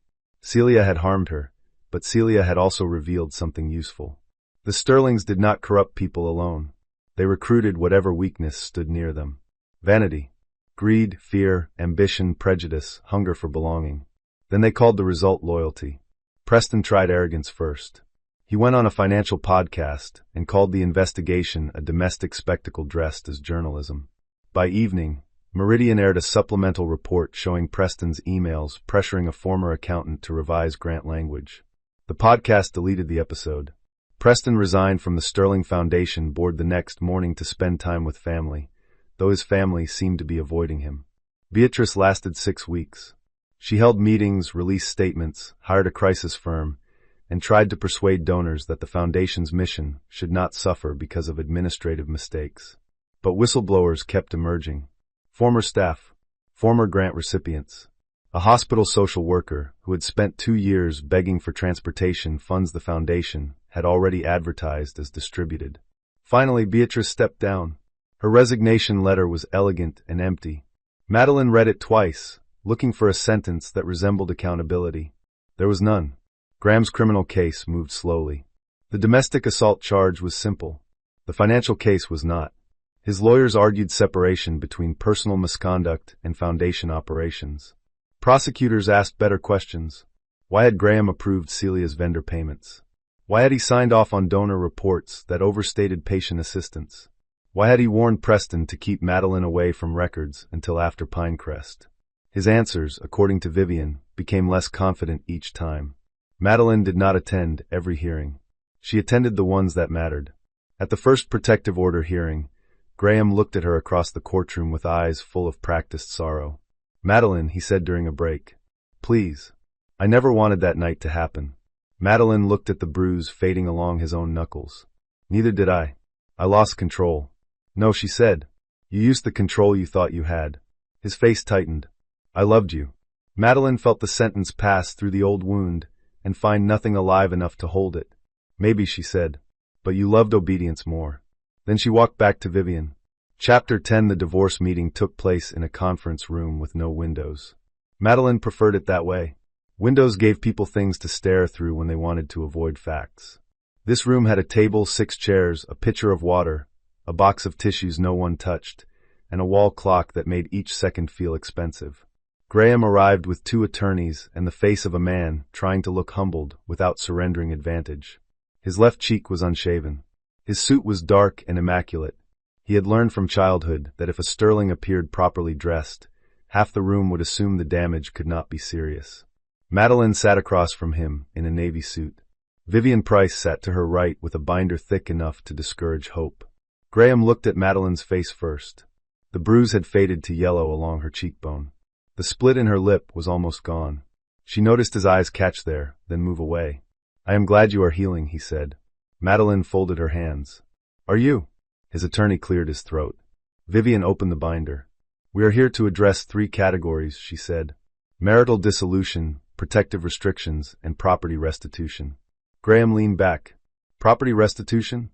Celia had harmed her, but Celia had also revealed something useful. The Sterlings did not corrupt people alone. They recruited whatever weakness stood near them. Vanity, greed, fear, ambition, prejudice, hunger for belonging. Then they called the result loyalty. Preston tried arrogance first. He went on a financial podcast and called the investigation a domestic spectacle dressed as journalism. By evening, Meridian aired a supplemental report showing Preston's emails pressuring a former accountant to revise grant language. The podcast deleted the episode. Preston resigned from the Sterling Foundation board the next morning to spend time with family, though his family seemed to be avoiding him. Beatrice lasted 6 weeks. She held meetings, released statements, hired a crisis firm, and tried to persuade donors that the foundation's mission should not suffer because of administrative mistakes. But whistleblowers kept emerging. Former staff, former grant recipients. A hospital social worker who had spent 2 years begging for transportation funds the foundation had already advertised as distributed. Finally, Beatrice stepped down. Her resignation letter was elegant and empty. Madeline read it twice, looking for a sentence that resembled accountability. There was none. Graham's criminal case moved slowly. The domestic assault charge was simple. The financial case was not. His lawyers argued separation between personal misconduct and foundation operations. Prosecutors asked better questions. Why had Graham approved Celia's vendor payments? Why had he signed off on donor reports that overstated patient assistance? Why had he warned Preston to keep Madeline away from records until after Pinecrest? His answers, according to Vivian, became less confident each time. Madeline did not attend every hearing. She attended the ones that mattered. At the first protective order hearing, Graham looked at her across the courtroom with eyes full of practiced sorrow. "Madeline," he said during a break, "please. I never wanted that night to happen." Madeline looked at the bruise fading along his own knuckles. "Neither did I. I lost control." "No," she said. "You used the control you thought you had." His face tightened. "I loved you." Madeline felt the sentence pass through the old wound and find nothing alive enough to hold it. "Maybe," she said, "but you loved obedience more." Then she walked back to Vivian. Chapter 10. The divorce meeting took place in a conference room with no windows. Madeline preferred it that way. Windows gave people things to stare through when they wanted to avoid facts. This room had a table, 6 chairs, a pitcher of water, a box of tissues no one touched, and a wall clock that made each second feel expensive. Graham arrived with 2 attorneys and the face of a man trying to look humbled without surrendering advantage. His left cheek was unshaven. His suit was dark and immaculate. He had learned from childhood that if a Sterling appeared properly dressed, half the room would assume the damage could not be serious. Madeline sat across from him in a navy suit. Vivian Price sat to her right with a binder thick enough to discourage hope. Graham looked at Madeline's face first. The bruise had faded to yellow along her cheekbone. The split in her lip was almost gone. She noticed his eyes catch there, then move away. "I am glad you are healing," he said. Madeline folded her hands. "Are you?" His attorney cleared his throat. Vivian opened the binder. "We are here to address 3 categories," she said. "Marital dissolution, protective restrictions, and property restitution." Graham leaned back. "Property restitution?"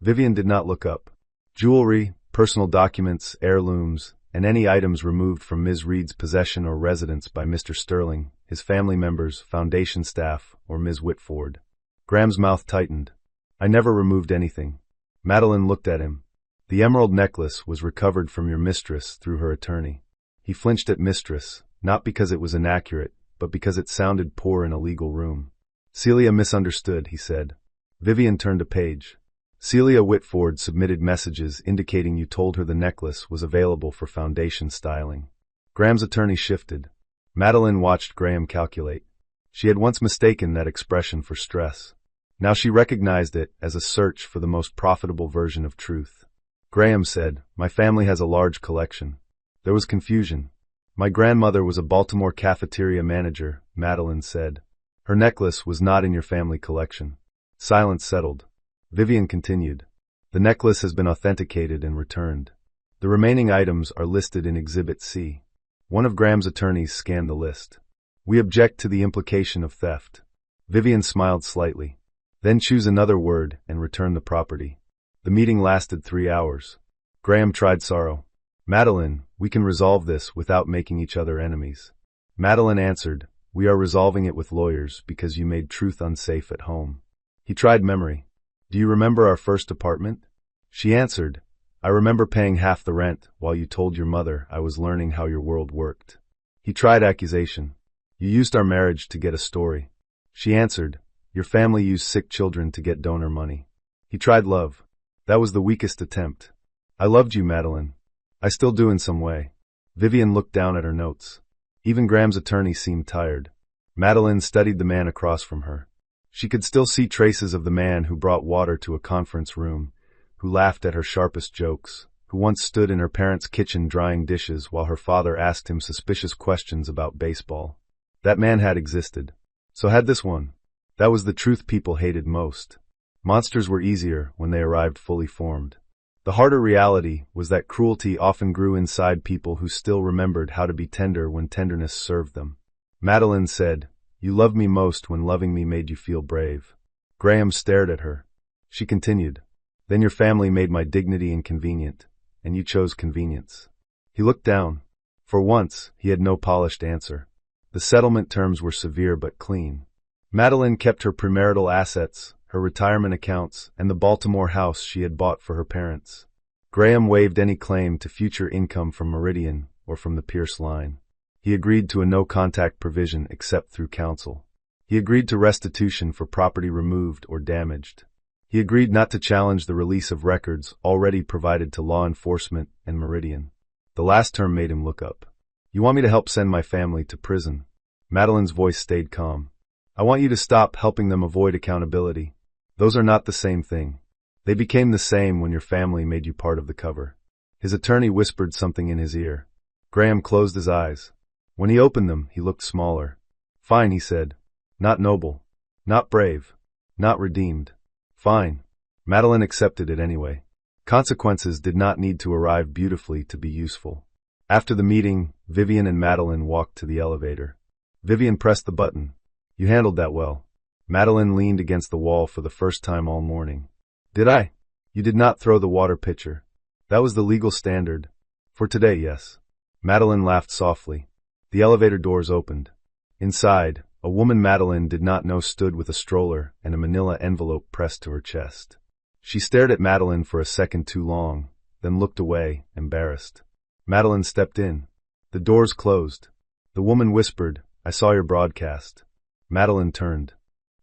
Vivian did not look up. "Jewelry, personal documents, heirlooms, and any items removed from Ms. Reed's possession or residence by Mr. Sterling, his family members, foundation staff, or Ms. Whitford." Graham's mouth tightened. "I never removed anything." Madeline looked at him. "The emerald necklace was recovered from your mistress through her attorney." He flinched at mistress, not because it was inaccurate, but because it sounded poor in a legal room. Celia misunderstood, he said. Vivian turned a page. Celia Whitford submitted messages indicating you told her the necklace was available for foundation styling. Graham's attorney shifted. Madeline watched Graham calculate. She had once mistaken that expression for stress. Now she recognized it as a search for the most profitable version of truth. Graham said, "My family has a large collection." There was confusion. "My grandmother was a Baltimore cafeteria manager," Madeline said. "Her necklace was not in your family collection." Silence settled. Vivian continued. "The necklace has been authenticated and returned. The remaining items are listed in Exhibit C." One of Graham's attorneys scanned the list. "We object to the implication of theft." Vivian smiled slightly. "Then choose another word and return the property." The meeting lasted 3 hours. Graham tried sorrow. "Madeline, we can resolve this without making each other enemies." Madeline answered, "We are resolving it with lawyers because you made truth unsafe at home." He tried memory. "Do you remember our first apartment?" She answered, "I remember paying half the rent while you told your mother I was learning how your world worked." He tried accusation. "You used our marriage to get a story." She answered, "Your family used sick children to get donor money." He tried love. "That was the weakest attempt." "I loved you, Madeline. I still do in some way." Vivian looked down at her notes. Even Graham's attorney seemed tired. Madeline studied the man across from her. She could still see traces of the man who brought water to a conference room, who laughed at her sharpest jokes, who once stood in her parents' kitchen drying dishes while her father asked him suspicious questions about baseball. That man had existed. So had this one. That was the truth people hated most. Monsters were easier when they arrived fully formed. The harder reality was that cruelty often grew inside people who still remembered how to be tender when tenderness served them. Madeline said, "You loved me most when loving me made you feel brave." Graham stared at her. She continued, "Then your family made my dignity inconvenient, and you chose convenience." He looked down. For once, he had no polished answer. The settlement terms were severe but clean. Madeline kept her premarital assets, her retirement accounts, and the Baltimore house she had bought for her parents. Graham waived any claim to future income from Meridian or from the Pierce line. He agreed to a no-contact provision except through counsel. He agreed to restitution for property removed or damaged. He agreed not to challenge the release of records already provided to law enforcement and Meridian. The last term made him look up. "You want me to help send my family to prison?" Madeline's voice stayed calm. "I want you to stop helping them avoid accountability. Those are not the same thing. They became the same when your family made you part of the cover." His attorney whispered something in his ear. Graham closed his eyes. When he opened them, he looked smaller. "Fine," he said. "Not noble. Not brave. Not redeemed. Fine." Madeline accepted it anyway. Consequences did not need to arrive beautifully to be useful. After the meeting, Vivian and Madeline walked to the elevator. Vivian pressed the button. "You handled that well." Madeline leaned against the wall for the first time all morning. "Did I?" "You did not throw the water pitcher. That was the legal standard. For today, yes." Madeline laughed softly. The elevator doors opened. Inside, a woman Madeline did not know stood with a stroller and a manila envelope pressed to her chest. She stared at Madeline for a second too long, then looked away, embarrassed. Madeline stepped in. The doors closed. The woman whispered, "I saw your broadcast." Madeline turned.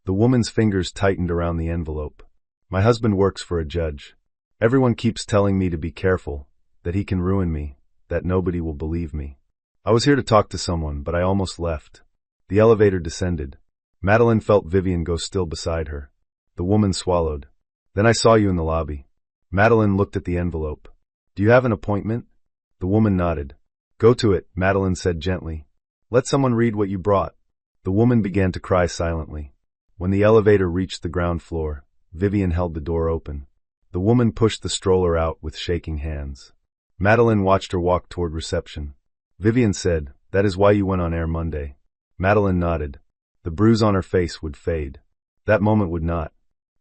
The woman's fingers tightened around the envelope. "My husband works for a judge. Everyone keeps telling me to be careful, that he can ruin me, that nobody will believe me. I was here to talk to someone, but I almost left." The elevator descended. Madeline felt Vivian go still beside her. The woman swallowed. "Then I saw you in the lobby." Madeline looked at the envelope. "Do you have an appointment?" The woman nodded. "Go to it," Madeline said gently. "Let someone read what you brought." The woman began to cry silently. When the elevator reached the ground floor, Vivian held the door open. The woman pushed the stroller out with shaking hands. Madeline watched her walk toward reception. Vivian said, "That is why you went on air Monday." Madeline nodded. The bruise on her face would fade. That moment would not.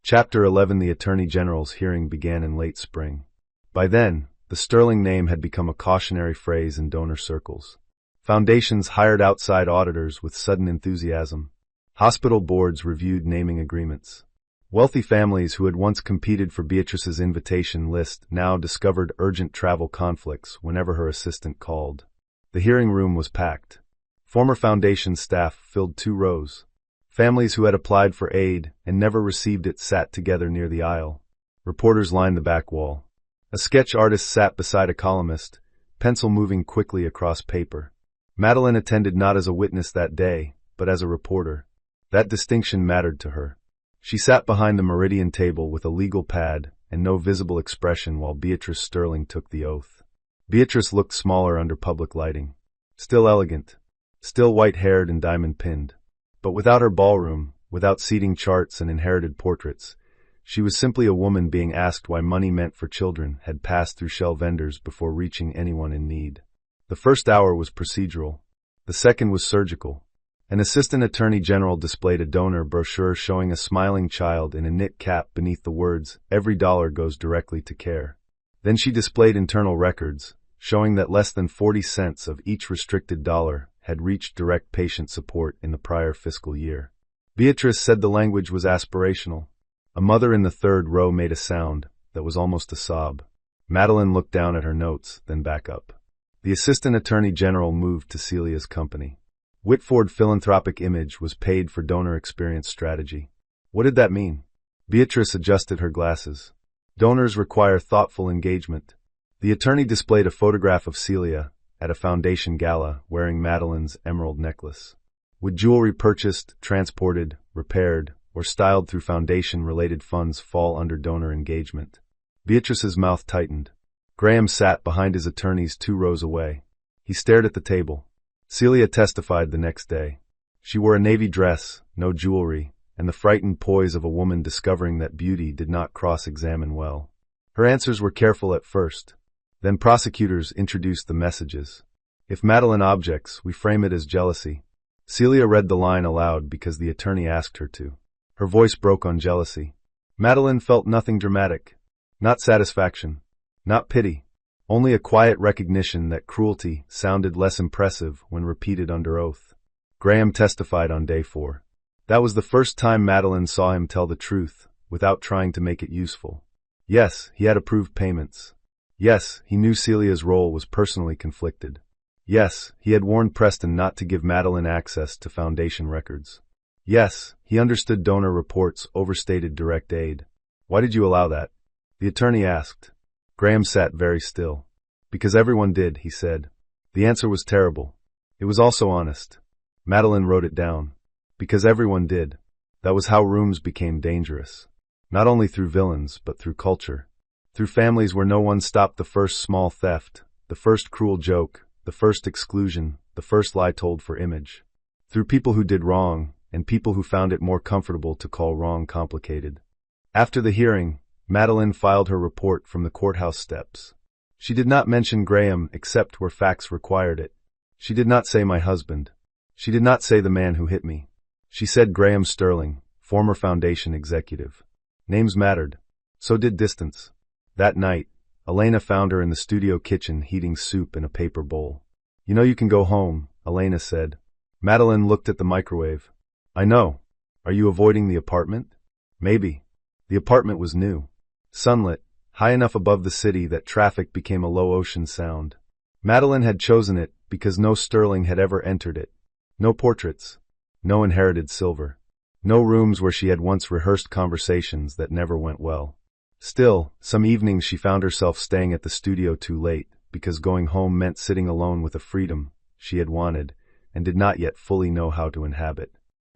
Chapter 11. The Attorney General's hearing began in late spring. By then, the Sterling name had become a cautionary phrase in donor circles. Foundations hired outside auditors with sudden enthusiasm. Hospital boards reviewed naming agreements. Wealthy families who had once competed for Beatrice's invitation list now discovered urgent travel conflicts whenever her assistant called. The hearing room was packed. Former foundation staff filled 2 rows. Families who had applied for aid and never received it sat together near the aisle. Reporters lined the back wall. A sketch artist sat beside a columnist, pencil moving quickly across paper. Madeline attended not as a witness that day, but as a reporter. That distinction mattered to her. She sat behind the meridian table with a legal pad and no visible expression while Beatrice Sterling took the oath. Beatrice looked smaller under public lighting. Still elegant. Still white-haired and diamond-pinned. But without her ballroom, without seating charts and inherited portraits, she was simply a woman being asked why money meant for children had passed through shell vendors before reaching anyone in need. The first hour was procedural. The second was surgical. An assistant attorney general displayed a donor brochure showing a smiling child in a knit cap beneath the words, "Every dollar goes directly to care." Then she displayed internal records, showing that less than 40 cents of each restricted dollar had reached direct patient support in the prior fiscal year. Beatrice said the language was aspirational. A mother in the 3rd row made a sound that was almost a sob. Madeline looked down at her notes, then back up. The assistant attorney general moved to Celia's company. Whitford Philanthropic Image was paid for donor experience strategy. What did that mean? Beatrice adjusted her glasses. Donors require thoughtful engagement. The attorney displayed a photograph of Celia at a foundation gala wearing Madeline's emerald necklace. Would jewelry purchased, transported, repaired, or styled through foundation-related funds fall under donor engagement? Beatrice's mouth tightened. Graham sat behind his attorneys 2 rows away. He stared at the table. Celia testified the next day. She wore a navy dress, no jewelry, and the frightened poise of a woman discovering that beauty did not cross-examine well. Her answers were careful at first. Then prosecutors introduced the messages. If Madeline objects, we frame it as jealousy. Celia read the line aloud because the attorney asked her to. Her voice broke on jealousy. Madeline felt nothing dramatic. Not satisfaction. Not pity. Only a quiet recognition that cruelty sounded less impressive when repeated under oath. Graham testified on day 4. That was the first time Madeline saw him tell the truth, without trying to make it useful. Yes, he had approved payments. Yes, he knew Celia's role was personally conflicted. Yes, he had warned Preston not to give Madeline access to foundation records. Yes, he understood donor reports overstated direct aid. Why did you allow that? The attorney asked. Graham sat very still. Because everyone did, he said. The answer was terrible. It was also honest. Madeline wrote it down. Because everyone did. That was how rooms became dangerous. Not only through villains, but through culture. Through families where no one stopped the first small theft, the first cruel joke, the first exclusion, the first lie told for image. Through people who did wrong, and people who found it more comfortable to call wrong complicated. After the hearing, Madeline filed her report from the courthouse steps. She did not mention Graham except where facts required it. She did not say my husband. She did not say the man who hit me. She said Graham Sterling, former foundation executive. Names mattered. So did distance. That night, Elena found her in the studio kitchen heating soup in a paper bowl. You know you can go home, Elena said. Madeline looked at the microwave. I know. Are you avoiding the apartment? Maybe. The apartment was new. Sunlit, high enough above the city that traffic became a low ocean sound. Madeline had chosen it because no Sterling had ever entered it. No portraits. No inherited silver. No rooms where she had once rehearsed conversations that never went well. Still, some evenings she found herself staying at the studio too late, because going home meant sitting alone with a freedom she had wanted, and did not yet fully know how to inhabit.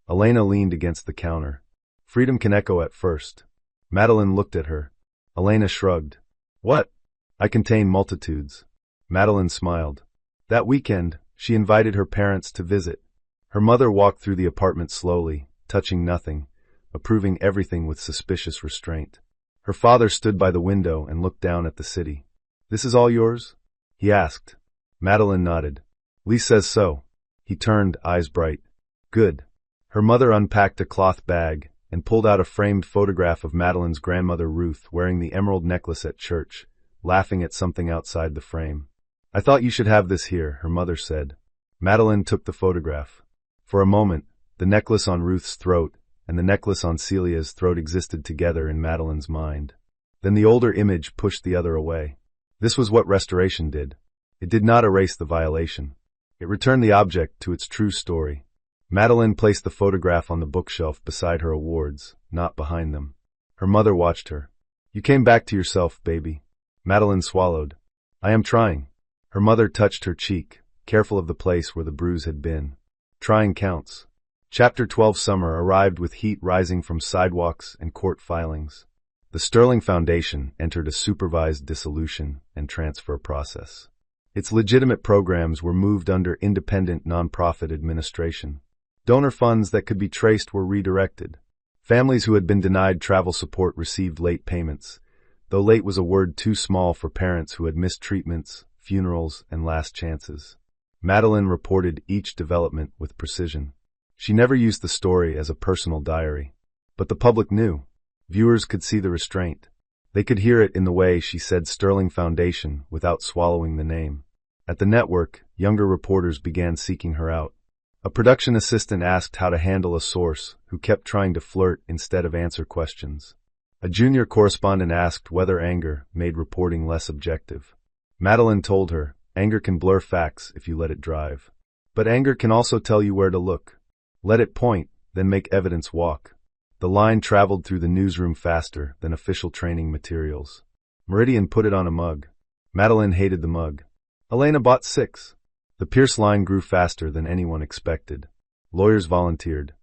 Elena leaned against the counter. Freedom can echo at first. Madeline looked at her. Elena shrugged. What? I contain multitudes. Madeline smiled. That weekend, she invited her parents to visit. Her mother walked through the apartment slowly, touching nothing, approving everything with suspicious restraint. Her father stood by the window and looked down at the city. This is all yours? He asked. Madeline nodded. Lee says so. He turned, eyes bright. Good. Her mother unpacked a cloth bag and pulled out a framed photograph of Madeline's grandmother Ruth wearing the emerald necklace at church, laughing at something outside the frame. I thought you should have this here, her mother said. Madeline took the photograph. For a moment, the necklace on Ruth's throat and the necklace on Celia's throat existed together in Madeline's mind. Then the older image pushed the other away. This was what restoration did. It did not erase the violation. It returned the object to its true story. Madeline placed the photograph on the bookshelf beside her awards, not behind them. Her mother watched her. "You came back to yourself, baby." Madeline swallowed. "I am trying." Her mother touched her cheek, careful of the place where the bruise had been. Trying counts. Chapter 12 Summer arrived with heat rising from sidewalks and court filings. The Sterling Foundation entered a supervised dissolution and transfer process. Its legitimate programs were moved under independent nonprofit administration. Donor funds that could be traced were redirected. Families who had been denied travel support received late payments, though late was a word too small for parents who had missed treatments, funerals, and last chances. Madeline reported each development with precision. She never used the story as a personal diary. But the public knew. Viewers could see the restraint. They could hear it in the way she said Sterling Foundation without swallowing the name. At the network, younger reporters began seeking her out. A production assistant asked how to handle a source who kept trying to flirt instead of answer questions. A junior correspondent asked whether anger made reporting less objective. Madeline told her, "Anger can blur facts if you let it drive. But anger can also tell you where to look. Let it point, then make evidence walk." The line traveled through the newsroom faster than official training materials. Meridian put it on a mug. Madeline hated the mug. Elena bought 6. The Pierce line grew faster than anyone expected. Lawyers volunteered.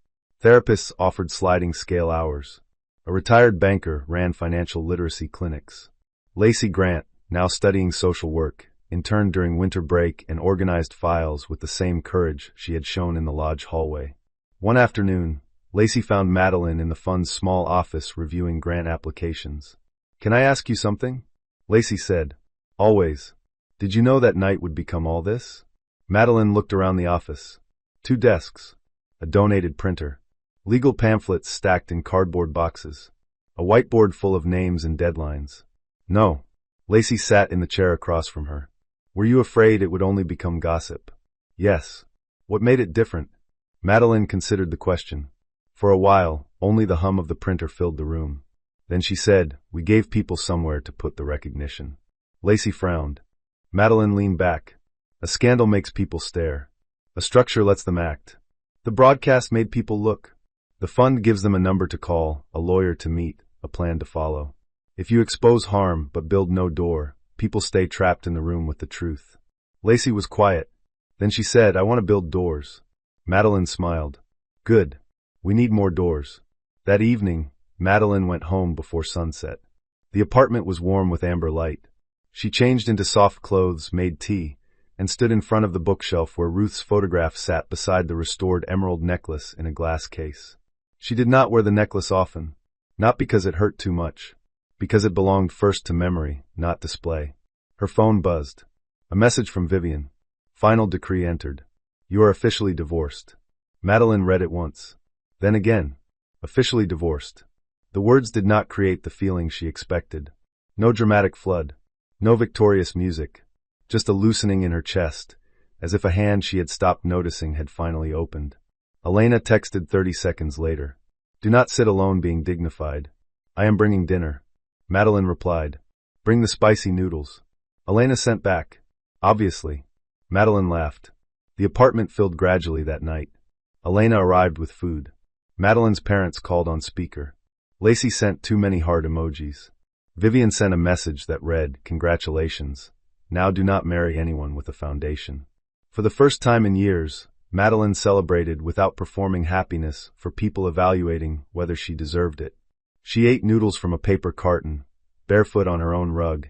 Therapists offered sliding scale hours. A retired banker ran financial literacy clinics. Lacey Grant, now studying social work, interned during winter break and organized files with the same courage she had shown in the lodge hallway. One afternoon, Lacey found Madeline in the fund's small office reviewing grant applications. "Can I ask you something?" Lacey said. "Always. Did you know that night would become all this?" Madeline looked around the office. 2 desks. A donated printer. Legal pamphlets stacked in cardboard boxes. A whiteboard full of names and deadlines. "No." Lacey sat in the chair across from her. "Were you afraid it would only become gossip?" "Yes." "What made it different?" Madeline considered the question. For a while, only the hum of the printer filled the room. Then she said, "We gave people somewhere to put the recognition." Lacey frowned. Madeline leaned back. "A scandal makes people stare. A structure lets them act. The broadcast made people look. The fund gives them a number to call, a lawyer to meet, a plan to follow. If you expose harm but build no door, people stay trapped in the room with the truth." Lacey was quiet. Then she said, "I want to build doors." Madeline smiled. "Good. We need more doors." That evening, Madeline went home before sunset. The apartment was warm with amber light. She changed into soft clothes, made tea, and stood in front of the bookshelf where Ruth's photograph sat beside the restored emerald necklace in a glass case. She did not wear the necklace often, not because it hurt too much, because it belonged first to memory, not display. Her phone buzzed. A message from Vivian. Final decree entered. "You are officially divorced." Madeline read it once. Then again. Officially divorced. The words did not create the feeling she expected. No dramatic flood. No victorious music. Just a loosening in her chest, as if a hand she had stopped noticing had finally opened. Elena texted 30 seconds later. "Do not sit alone being dignified. I am bringing dinner." Madeline replied. "Bring the spicy noodles." Elena sent back. "Obviously." Madeline laughed. The apartment filled gradually that night. Elena arrived with food. Madeline's parents called on speaker. Lacey sent too many heart emojis. Vivian sent a message that read, "Congratulations. Now do not marry anyone with a foundation." For the first time in years, Madeline celebrated without performing happiness for people evaluating whether she deserved it. She ate noodles from a paper carton, barefoot on her own rug,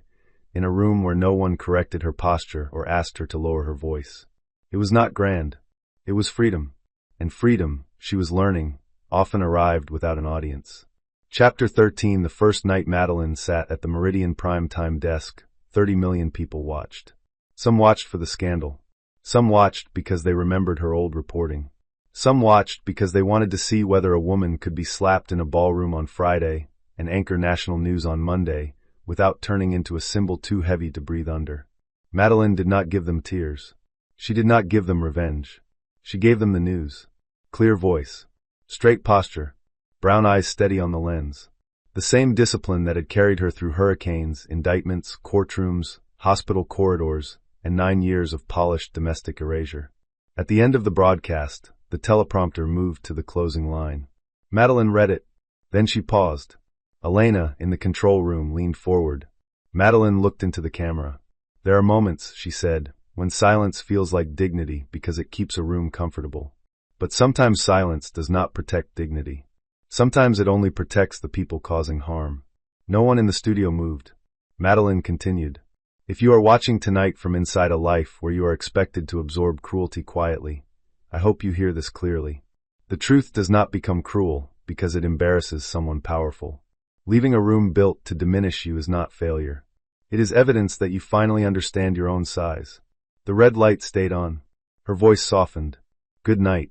in a room where no one corrected her posture or asked her to lower her voice. It was not grand. It was freedom. And freedom, she was learning, often arrived without an audience. Chapter 13 The first night Madeline sat at the Meridian primetime desk, 30 million people watched. Some watched for the scandal. Some watched because they remembered her old reporting. Some watched because they wanted to see whether a woman could be slapped in a ballroom on Friday and anchor national news on Monday without turning into a symbol too heavy to breathe under. Madeline did not give them tears. She did not give them revenge. She gave them the news. Clear voice. Straight posture. Brown eyes steady on the lens. The same discipline that had carried her through hurricanes, indictments, courtrooms, hospital corridors, and 9 years of polished domestic erasure. At the end of the broadcast, the teleprompter moved to the closing line. Madeline read it. Then she paused. Elena, in the control room, leaned forward. Madeline looked into the camera. There are moments, she said, when silence feels like dignity because it keeps a room comfortable. But sometimes silence does not protect dignity. Sometimes it only protects the people causing harm. No one in the studio moved. Madeline continued. If you are watching tonight from inside a life where you are expected to absorb cruelty quietly, I hope you hear this clearly. The truth does not become cruel because it embarrasses someone powerful. Leaving a room built to diminish you is not failure. It is evidence that you finally understand your own size. The red light stayed on. Her voice softened. Good night.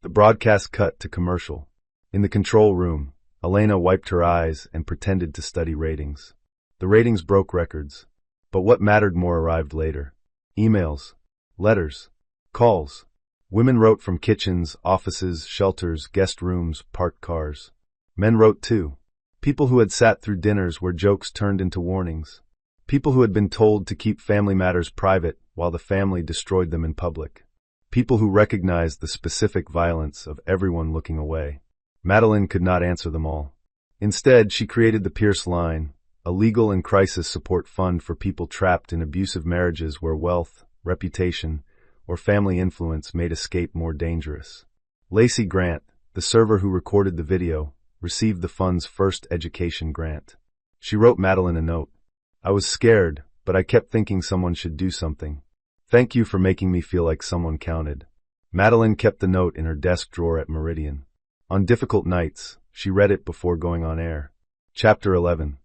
The broadcast cut to commercial. In the control room, Elena wiped her eyes and pretended to study ratings. The ratings broke records. But what mattered more arrived later. Emails, letters, calls. Women wrote from kitchens, offices, shelters, guest rooms, parked cars. Men wrote too. People who had sat through dinners where jokes turned into warnings. People who had been told to keep family matters private while the family destroyed them in public. People who recognized the specific violence of everyone looking away. Madeline could not answer them all. Instead, she created the Pierce Line, a legal and crisis support fund for people trapped in abusive marriages where wealth, reputation, or family influence made escape more dangerous. Lacey Grant, the server who recorded the video, received the fund's first education grant. She wrote Madeline a note. I was scared, but I kept thinking someone should do something. Thank you for making me feel like someone counted. Madeline kept the note in her desk drawer at Meridian. On difficult nights, she read it before going on air. Chapter 11.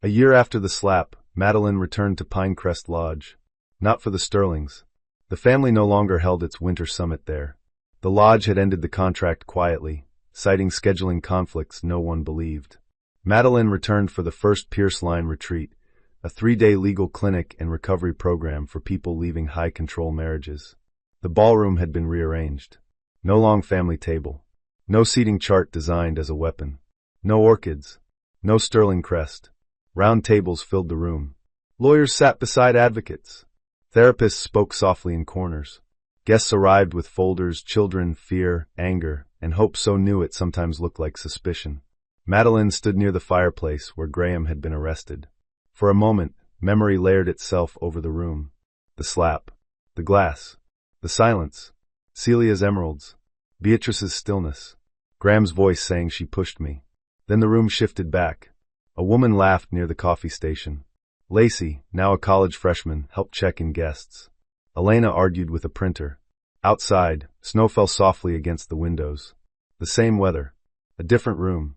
A year after the slap, Madeline returned to Pinecrest Lodge. Not for the Sterlings. The family no longer held its winter summit there. The lodge had ended the contract quietly, citing scheduling conflicts no one believed. Madeline returned for the first Pierce Line retreat, a 3-day legal clinic and recovery program for people leaving high-control marriages. The ballroom had been rearranged. No long family table. No seating chart designed as a weapon. No orchids. No sterling crest. Round tables filled the room. Lawyers sat beside advocates. Therapists spoke softly in corners. Guests arrived with folders, children, fear, anger, and hope so new it sometimes looked like suspicion. Madeline stood near the fireplace where Graham had been arrested. For a moment, memory layered itself over the room. The slap. The glass. The silence. Celia's emeralds. Beatrice's stillness. Graham's voice saying she pushed me. Then the room shifted back. A woman laughed near the coffee station. Lacey, now a college freshman, helped check in guests. Elena argued with a printer. Outside, snow fell softly against the windows. The same weather. A different room.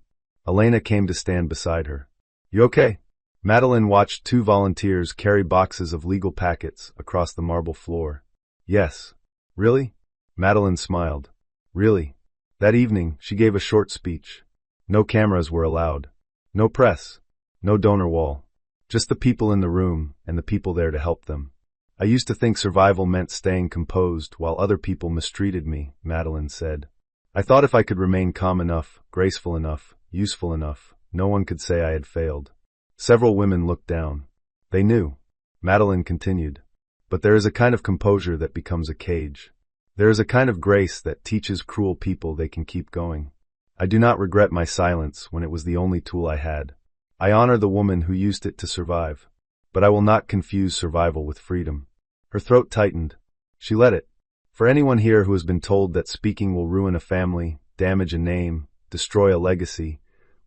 Elena came to stand beside her. You okay? Madeline watched 2 volunteers carry boxes of legal packets across the marble floor. Yes. Really? Madeline smiled. Really. That evening, she gave a short speech. No cameras were allowed. No press. No donor wall. Just the people in the room and the people there to help them. I used to think survival meant staying composed while other people mistreated me, Madeline said. I thought if I could remain calm enough, graceful enough, useful enough, no one could say I had failed. Several women looked down. They knew. Madeline continued. But there is a kind of composure that becomes a cage. There is a kind of grace that teaches cruel people they can keep going. I do not regret my silence when it was the only tool I had. I honor the woman who used it to survive. But I will not confuse survival with freedom. Her throat tightened. She let it. For anyone here who has been told that speaking will ruin a family, damage a name, destroy a legacy,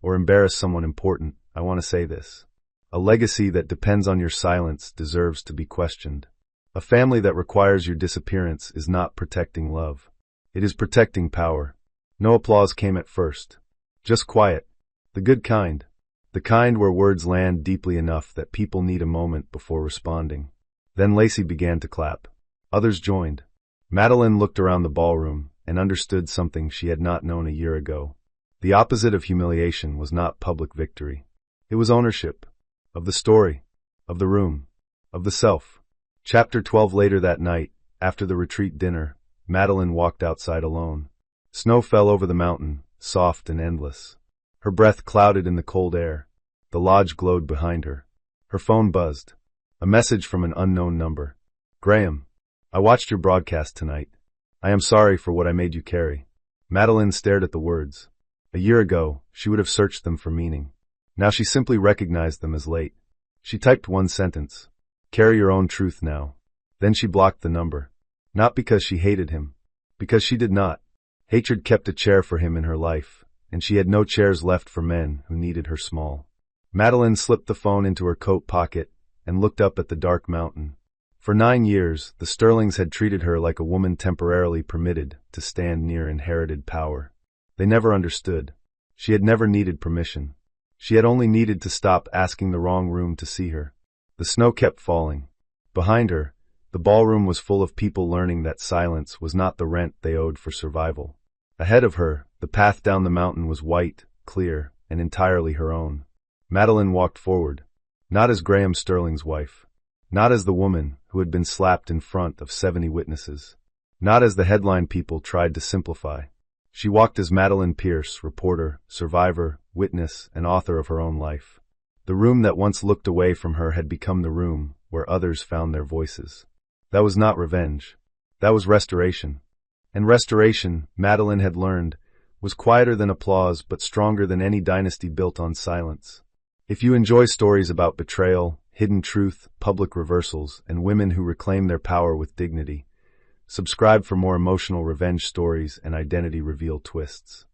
or embarrass someone important, I want to say this. A legacy that depends on your silence deserves to be questioned. A family that requires your disappearance is not protecting love. It is protecting power. No applause came at first. Just quiet. The good kind. The kind where words land deeply enough that people need a moment before responding. Then Lacey began to clap. Others joined. Madeline looked around the ballroom and understood something she had not known a year ago. The opposite of humiliation was not public victory. It was ownership. Of the story. Of the room. Of the self. Chapter 12. Later that night, after the retreat dinner, Madeline walked outside alone. Snow fell over the mountain, soft and endless. Her breath clouded in the cold air. The lodge glowed behind her. Her phone buzzed. A message from an unknown number. Graham, I watched your broadcast tonight. I am sorry for what I made you carry. Madeline stared at the words. A year ago, she would have searched them for meaning. Now she simply recognized them as late. She typed one sentence. Carry your own truth now. Then she blocked the number. Not because she hated him. Because she did not. Hatred kept a chair for him in her life, and she had no chairs left for men who needed her small. Madeline slipped the phone into her coat pocket and looked up at the dark mountain. For 9 years, the Sterlings had treated her like a woman temporarily permitted to stand near inherited power. They never understood. She had never needed permission. She had only needed to stop asking the wrong room to see her. The snow kept falling. Behind her, the ballroom was full of people learning that silence was not the rent they owed for survival. Ahead of her, the path down the mountain was white, clear, and entirely her own. Madeline walked forward, not as Graham Sterling's wife, not as the woman who had been slapped in front of 70 witnesses, not as the headline people tried to simplify. She walked as Madeline Pierce, reporter, survivor, witness, and author of her own life. The room that once looked away from her had become the room where others found their voices. That was not revenge. That was restoration. And restoration, Madeline had learned, was quieter than applause but stronger than any dynasty built on silence. If you enjoy stories about betrayal, hidden truth, public reversals, and women who reclaim their power with dignity, subscribe for more emotional revenge stories and identity reveal twists.